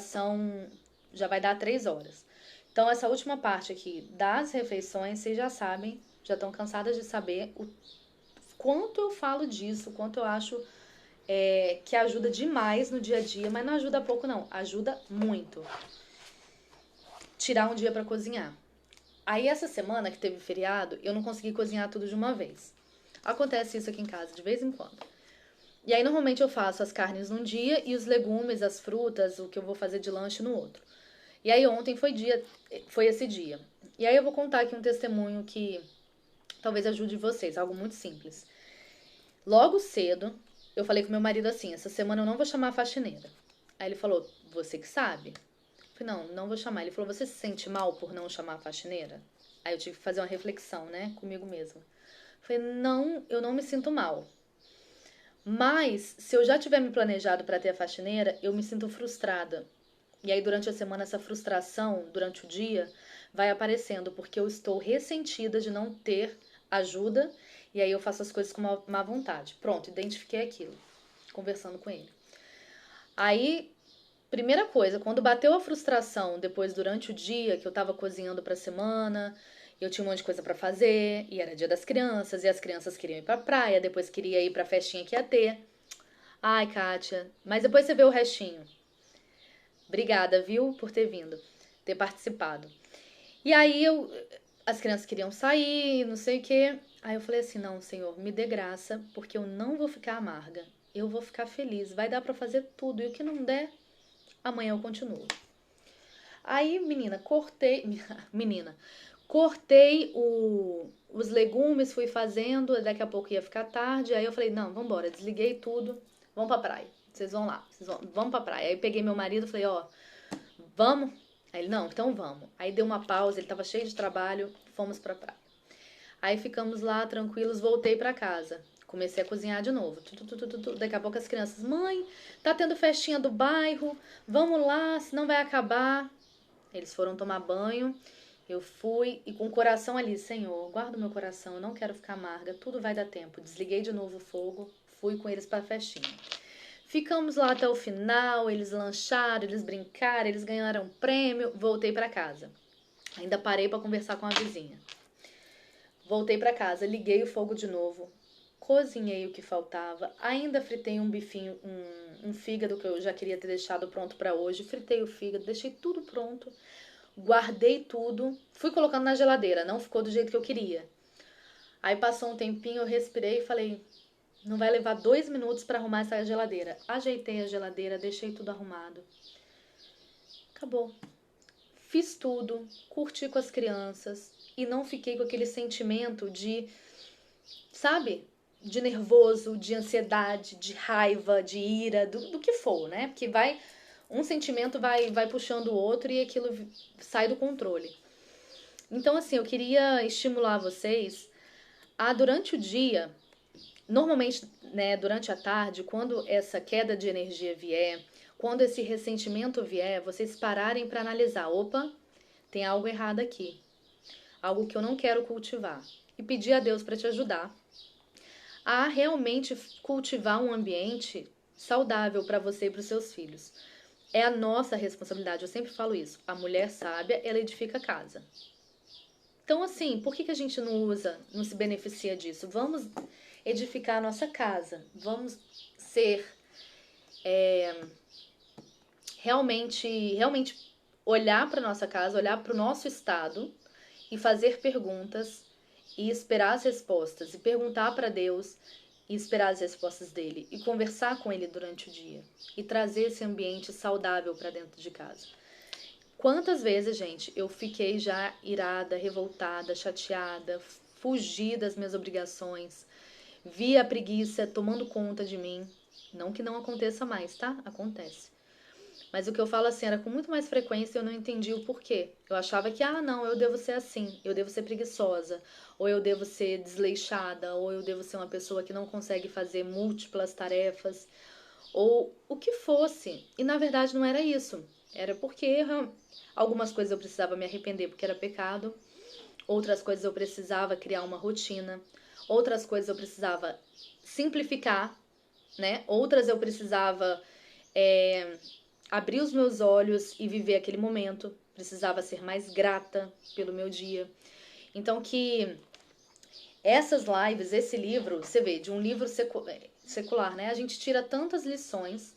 vai dar 3 horas. Então, essa última parte aqui das refeições, vocês já sabem, já estão cansadas de saber o quanto eu falo disso, quanto eu acho que ajuda demais no dia a dia, mas não ajuda pouco não, ajuda muito. Tirar um dia pra cozinhar. Aí essa semana que teve feriado, eu não consegui cozinhar tudo de uma vez. Acontece isso aqui em casa de vez em quando. E aí normalmente eu faço as carnes num dia e os legumes, as frutas, o que eu vou fazer de lanche no outro. E aí ontem foi esse dia. E aí eu vou contar aqui um testemunho que talvez ajude vocês, algo muito simples. Logo cedo, eu falei com meu marido assim, essa semana eu não vou chamar a faxineira. Aí ele falou, você que sabe. Eu falei, não vou chamar. Ele falou, você se sente mal por não chamar a faxineira? Aí eu tive que fazer uma reflexão, né, comigo mesma. Eu falei, não, eu não me sinto mal. Mas, se eu já tiver me planejado para ter a faxineira, eu me sinto frustrada. E aí, durante a semana, essa frustração, durante o dia, vai aparecendo, porque eu estou ressentida de não ter ajuda, e aí eu faço as coisas com uma má vontade. Pronto, identifiquei aquilo, conversando com ele. Aí, primeira coisa, quando bateu a frustração, depois, durante o dia, que eu tava cozinhando pra semana, eu tinha um monte de coisa pra fazer, e era dia das crianças, e as crianças queriam ir pra praia, depois queria ir pra festinha que ia ter. Ai, Kátia, mas depois você vê o restinho. Obrigada, viu, por ter vindo, ter participado. E aí as crianças queriam sair, não sei o quê. Aí eu falei assim, não, Senhor, me dê graça, porque eu não vou ficar amarga. Eu vou ficar feliz, vai dar pra fazer tudo. E o que não der, amanhã eu continuo. Aí, cortei os legumes, fui fazendo, daqui a pouco ia ficar tarde. Aí eu falei, não, vambora, desliguei tudo, vamos pra praia. Vocês vão lá, vamos pra praia. Aí peguei meu marido e falei, ó, vamos? Aí ele, não, então vamos. Aí deu uma pausa, ele tava cheio de trabalho, fomos pra praia. Aí ficamos lá tranquilos, voltei pra casa. Comecei a cozinhar de novo. Daqui a pouco as crianças, mãe, tá tendo festinha do bairro, vamos lá, senão vai acabar. Eles foram tomar banho, eu fui e com o coração ali, Senhor, guarda o meu coração, eu não quero ficar amarga, tudo vai dar tempo. Desliguei de novo o fogo, fui com eles pra festinha. Ficamos lá até o final, eles lancharam, eles brincaram, eles ganharam prêmio, voltei pra casa. Ainda parei pra conversar com a vizinha. Voltei pra casa, liguei o fogo de novo, cozinhei o que faltava, ainda fritei um bifinho, um fígado que eu já queria ter deixado pronto pra hoje, fritei o fígado, deixei tudo pronto, guardei tudo, fui colocando na geladeira, não ficou do jeito que eu queria. Aí passou um tempinho, eu respirei e falei, Não vai levar 2 minutos para arrumar essa geladeira. Ajeitei a geladeira, deixei tudo arrumado. Acabou. Fiz tudo, curti com as crianças e não fiquei com aquele sentimento de, sabe, de nervoso, de ansiedade, de raiva, de ira, do que for, né? Porque um sentimento vai puxando o outro e aquilo sai do controle. Então, assim, eu queria estimular vocês a, durante o dia, normalmente, né, durante a tarde, quando essa queda de energia vier, quando esse ressentimento vier, vocês pararem para analisar. Opa, tem algo errado aqui. Algo que eu não quero cultivar. E pedir a Deus para te ajudar a realmente cultivar um ambiente saudável para você e para os seus filhos. É a nossa responsabilidade, eu sempre falo isso. A mulher sábia, ela edifica a casa. Então, assim, por que a gente não se beneficia disso? Vamos edificar a nossa casa. Vamos ser realmente olhar para nossa casa, olhar para o nosso estado e fazer perguntas e esperar as respostas e perguntar para Deus e esperar as respostas dele e conversar com ele durante o dia e trazer esse ambiente saudável para dentro de casa. Quantas vezes, gente, eu fiquei já irada, revoltada, chateada, fugi das minhas obrigações, vi a preguiça tomando conta de mim. Não que não aconteça mais, tá? Acontece. Mas o que eu falo assim era com muito mais frequência e eu não entendi o porquê. Eu achava que, não, eu devo ser assim, eu devo ser preguiçosa, ou eu devo ser desleixada, ou eu devo ser uma pessoa que não consegue fazer múltiplas tarefas, ou o que fosse. E na verdade não era isso. Era porque algumas coisas eu precisava me arrepender porque era pecado, outras coisas eu precisava criar uma rotina, outras coisas eu precisava simplificar, né? Outras eu precisava abrir os meus olhos e viver aquele momento. Precisava ser mais grata pelo meu dia. Então que essas lives, esse livro, você vê, de um livro secular, né? A gente tira tantas lições,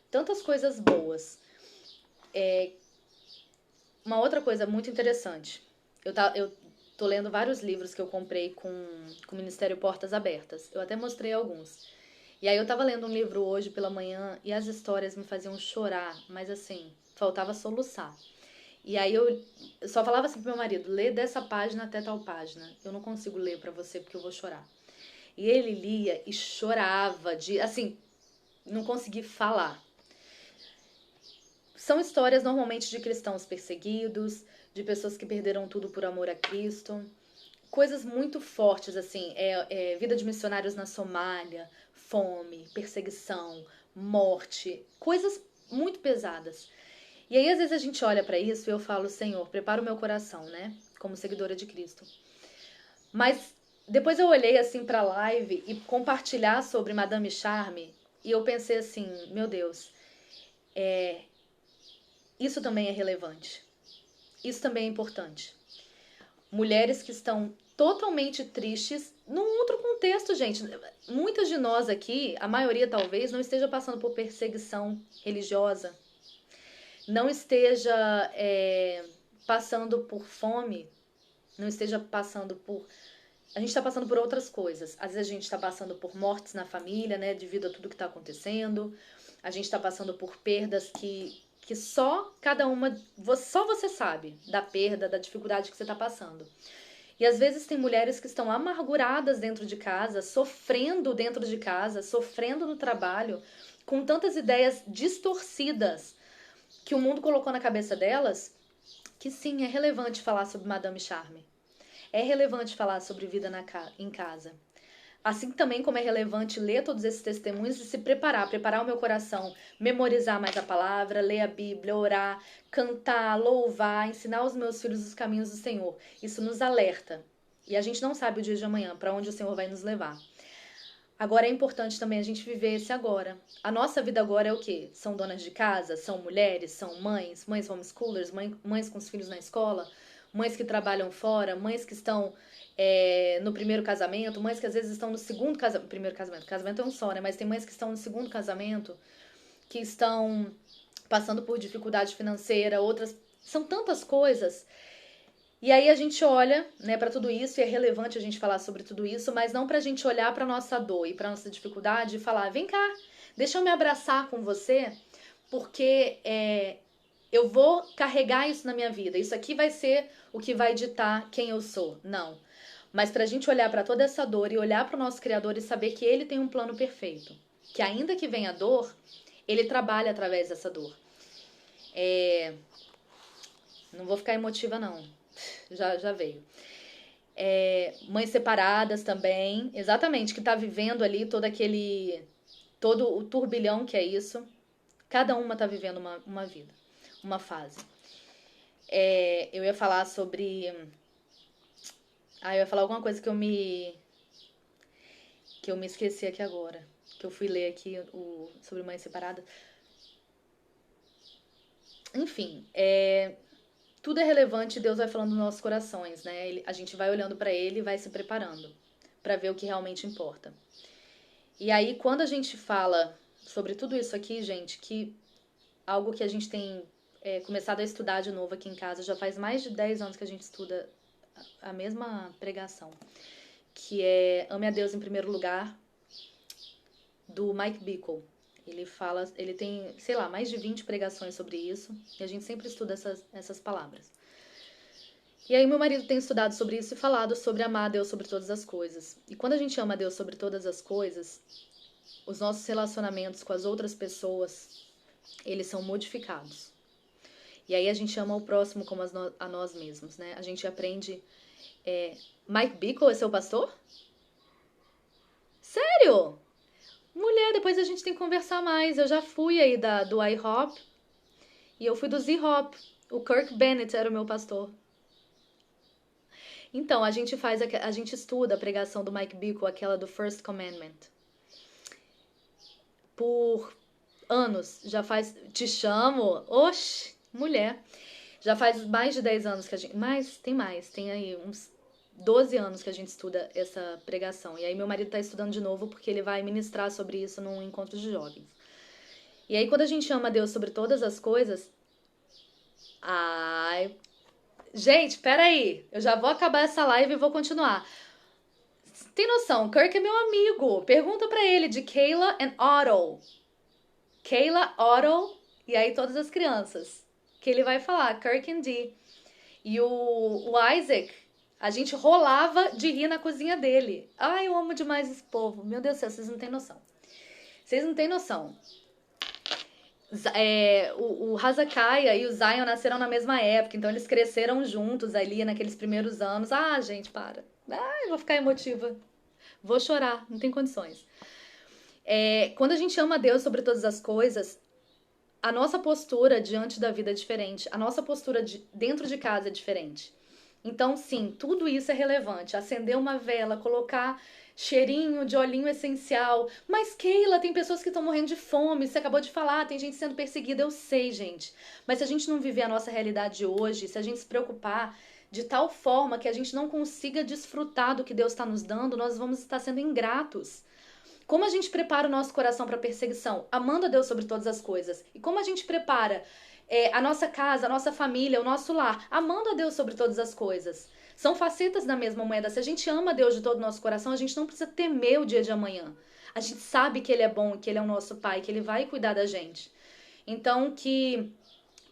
tantas coisas boas. Uma outra coisa muito interessante. Eu tô lendo vários livros que eu comprei com o Ministério Portas Abertas. Eu até mostrei alguns. E aí eu tava lendo um livro hoje pela manhã e as histórias me faziam chorar, mas assim, faltava soluçar. E aí eu só falava assim pro meu marido, lê dessa página até tal página. Eu não consigo ler pra você porque eu vou chorar. E ele lia e chorava assim, não consegui falar. São histórias normalmente de cristãos perseguidos, de pessoas que perderam tudo por amor a Cristo. Coisas muito fortes, assim, vida de missionários na Somália, fome, perseguição, morte, coisas muito pesadas. E aí, às vezes, a gente olha pra isso e eu falo, Senhor, prepara o meu coração, né? Como seguidora de Cristo. Mas depois eu olhei, assim, pra live e compartilhar sobre Madame Charme e eu pensei assim, meu Deus, isso também é relevante. Isso também é importante. Mulheres que estão totalmente tristes num outro contexto, gente. Muitas de nós aqui, a maioria talvez, não esteja passando por perseguição religiosa, não esteja passando por fome, não esteja passando por... A gente está passando por outras coisas. Às vezes a gente está passando por mortes na família, né, devido a tudo que está acontecendo. A gente está passando por perdas que só cada uma... Só você sabe da perda, da dificuldade que você está passando. E às vezes tem mulheres que estão amarguradas dentro de casa, sofrendo dentro de casa, sofrendo no trabalho, com tantas ideias distorcidas que o mundo colocou na cabeça delas, que sim, é relevante falar sobre Madame Charme. É relevante falar sobre vida em casa. Assim também como é relevante ler todos esses testemunhos e se preparar o meu coração, memorizar mais a palavra, ler a Bíblia, orar, cantar, louvar, ensinar os meus filhos os caminhos do Senhor. Isso nos alerta. E a gente não sabe o dia de amanhã, para onde o Senhor vai nos levar. Agora é importante também a gente viver esse agora. A nossa vida agora é o quê? São donas de casa? São mulheres? São mães? Mães homeschoolers? Mães com os filhos na escola? Mães que trabalham fora? Mães que estão no primeiro casamento? Mães que às vezes estão no segundo casamento? Primeiro casamento. Casamento é um só, né? Mas tem mães que estão no segundo casamento, que estão passando por dificuldade financeira, outras... São tantas coisas. E aí a gente olha, né, para tudo isso, e é relevante a gente falar sobre tudo isso, mas não pra gente olhar pra nossa dor e pra nossa dificuldade e falar, vem cá, deixa eu me abraçar com você, porque eu vou carregar isso na minha vida. Isso aqui vai ser o que vai ditar quem eu sou. Não. Mas pra gente olhar pra toda essa dor e olhar pro nosso Criador e saber que Ele tem um plano perfeito. Que ainda que venha dor, Ele trabalha através dessa dor. Não vou ficar emotiva, não. Já veio. Mães separadas também. Exatamente, que tá vivendo ali todo o turbilhão que é isso. Cada uma tá vivendo uma vida, uma fase. Eu ia falar sobre... eu ia falar alguma coisa que eu me esqueci aqui agora. Que eu fui ler aqui sobre mães separadas. Enfim, tudo é relevante e Deus vai falando nos nossos corações, né? A gente vai olhando pra Ele e vai se preparando pra ver o que realmente importa. E aí, quando a gente fala sobre tudo isso aqui, gente, que algo que a gente tem começado a estudar de novo aqui em casa, já faz mais de 10 anos que a gente estuda a mesma pregação, que é Ame a Deus em Primeiro Lugar, do Mike Bickle. Ele tem, sei lá, mais de 20 pregações sobre isso, e a gente sempre estuda essas palavras. E aí meu marido tem estudado sobre isso e falado sobre amar a Deus sobre todas as coisas. E quando a gente ama a Deus sobre todas as coisas, os nossos relacionamentos com as outras pessoas, eles são modificados. E aí a gente ama o próximo como a nós mesmos, né? A gente aprende... Mike Bickle é seu pastor? Sério? Mulher, depois a gente tem que conversar mais. Eu já fui aí do IHOP e eu fui do Z-Hop. O Kirk Bennett era o meu pastor. Então, a gente estuda a pregação do Mike Bickle, aquela do First Commandment. Por anos, já faz... Te chamo? Oxi, mulher. Já faz mais de 10 anos que a gente... Tem aí uns 12 anos que a gente estuda essa pregação. E aí meu marido tá estudando de novo porque ele vai ministrar sobre isso num encontro de jovens. E aí quando a gente ama a Deus sobre todas as coisas... Gente, peraí. Eu já vou acabar essa live e vou continuar. Tem noção, Kirk é meu amigo. Pergunta pra ele de Kayla and Otto. Kayla, Otto e aí todas as crianças. Que ele vai falar, Kirk and Dee. E o Isaac, a gente rolava de rir na cozinha dele. Ai, eu amo demais esse povo. Meu Deus do céu, vocês não têm noção. Vocês não têm noção. O Hezekiah e o Zion nasceram na mesma época, então eles cresceram juntos ali naqueles primeiros anos. Gente, para. Eu vou ficar emotiva. Vou chorar, não tem condições. Quando a gente ama Deus sobre todas as coisas, a nossa postura diante da vida é diferente. A nossa postura dentro de casa é diferente. Então, sim, tudo isso é relevante. Acender uma vela, colocar cheirinho de olhinho essencial. Mas, Keila, tem pessoas que estão morrendo de fome. Você acabou de falar, tem gente sendo perseguida. Eu sei, gente. Mas se a gente não viver a nossa realidade de hoje, se a gente se preocupar de tal forma que a gente não consiga desfrutar do que Deus está nos dando, nós vamos estar sendo ingratos. Como a gente prepara o nosso coração para a perseguição? Amando a Deus sobre todas as coisas. E como a gente prepara a nossa casa, a nossa família, o nosso lar? Amando a Deus sobre todas as coisas. São facetas da mesma moeda. Se a gente ama a Deus de todo o nosso coração, a gente não precisa temer o dia de amanhã. A gente sabe que Ele é bom, que Ele é o nosso Pai, que Ele vai cuidar da gente. Então, que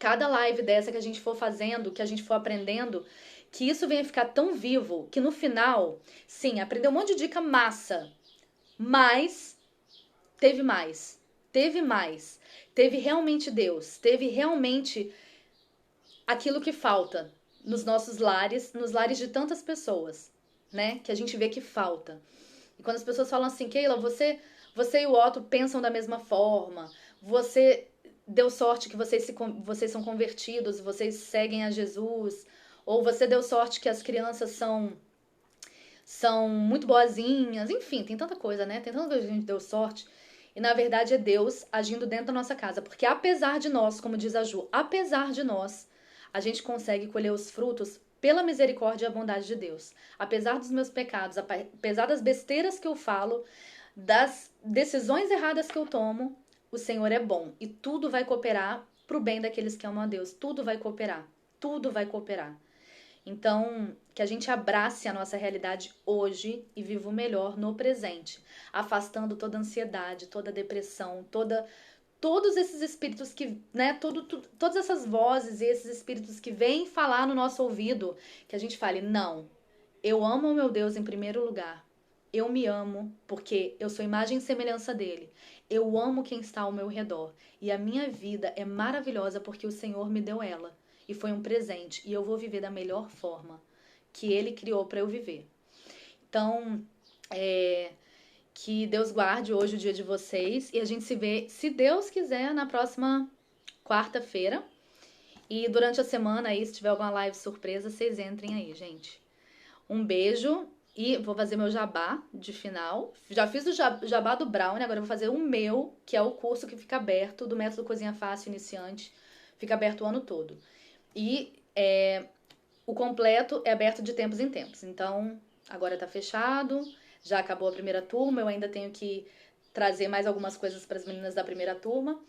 cada live dessa que a gente for fazendo, que a gente for aprendendo, que isso venha ficar tão vivo, que no final, sim, aprender um monte de dica massa, mas teve mais. Teve realmente Deus. Teve realmente aquilo que falta nos nossos lares, nos lares de tantas pessoas, né? Que a gente vê que falta. E quando as pessoas falam assim, Keila, você e o Otto pensam da mesma forma, você deu sorte que vocês são convertidos, vocês seguem a Jesus, ou você deu sorte que as crianças são muito boazinhas, enfim, tem tanta coisa, né? Tem tanta coisa que a gente deu sorte. E na verdade é Deus agindo dentro da nossa casa. Porque apesar de nós, como diz a Ju, apesar de nós, a gente consegue colher os frutos pela misericórdia e a bondade de Deus. Apesar dos meus pecados, apesar das besteiras que eu falo, das decisões erradas que eu tomo, o Senhor é bom. E tudo vai cooperar pro bem daqueles que amam a Deus. Tudo vai cooperar. Tudo vai cooperar. Então, que a gente abrace a nossa realidade hoje e viva o melhor no presente, afastando toda ansiedade, toda depressão, todos esses espíritos que, né, todas essas vozes e esses espíritos que vêm falar no nosso ouvido, que a gente fale, não, eu amo o meu Deus em primeiro lugar. Eu me amo porque eu sou imagem e semelhança dele. Eu amo quem está ao meu redor. E a minha vida é maravilhosa porque o Senhor me deu ela. E foi um presente. E eu vou viver da melhor forma que ele criou para eu viver. Então, que Deus guarde hoje o dia de vocês. E a gente se vê, se Deus quiser, na próxima quarta-feira. E durante a semana aí, se tiver alguma live surpresa, vocês entrem aí, gente. Um beijo e vou fazer meu jabá de final. Já fiz o jabá do Brownie, agora eu vou fazer o meu, que é o curso que fica aberto do Método Cozinha Fácil Iniciante. Fica aberto o ano todo. E o completo é aberto de tempos em tempos. Então, agora tá fechado, já acabou a primeira turma, eu ainda tenho que trazer mais algumas coisas para as meninas da primeira turma.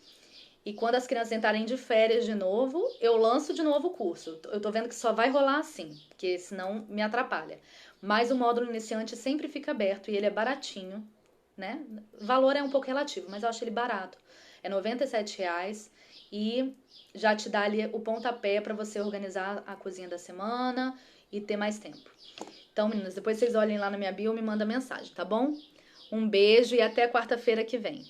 E quando as crianças entrarem de férias de novo, eu lanço de novo o curso. Eu tô vendo que só vai rolar assim, porque senão me atrapalha. Mas o módulo iniciante sempre fica aberto e ele é baratinho, né? O valor é um pouco relativo, mas eu acho ele barato. É R$ 97 e já te dá ali o pontapé para você organizar a cozinha da semana e ter mais tempo. Então, meninas, depois vocês olhem lá na minha bio e me mandam mensagem, tá bom? Um beijo e até quarta-feira que vem.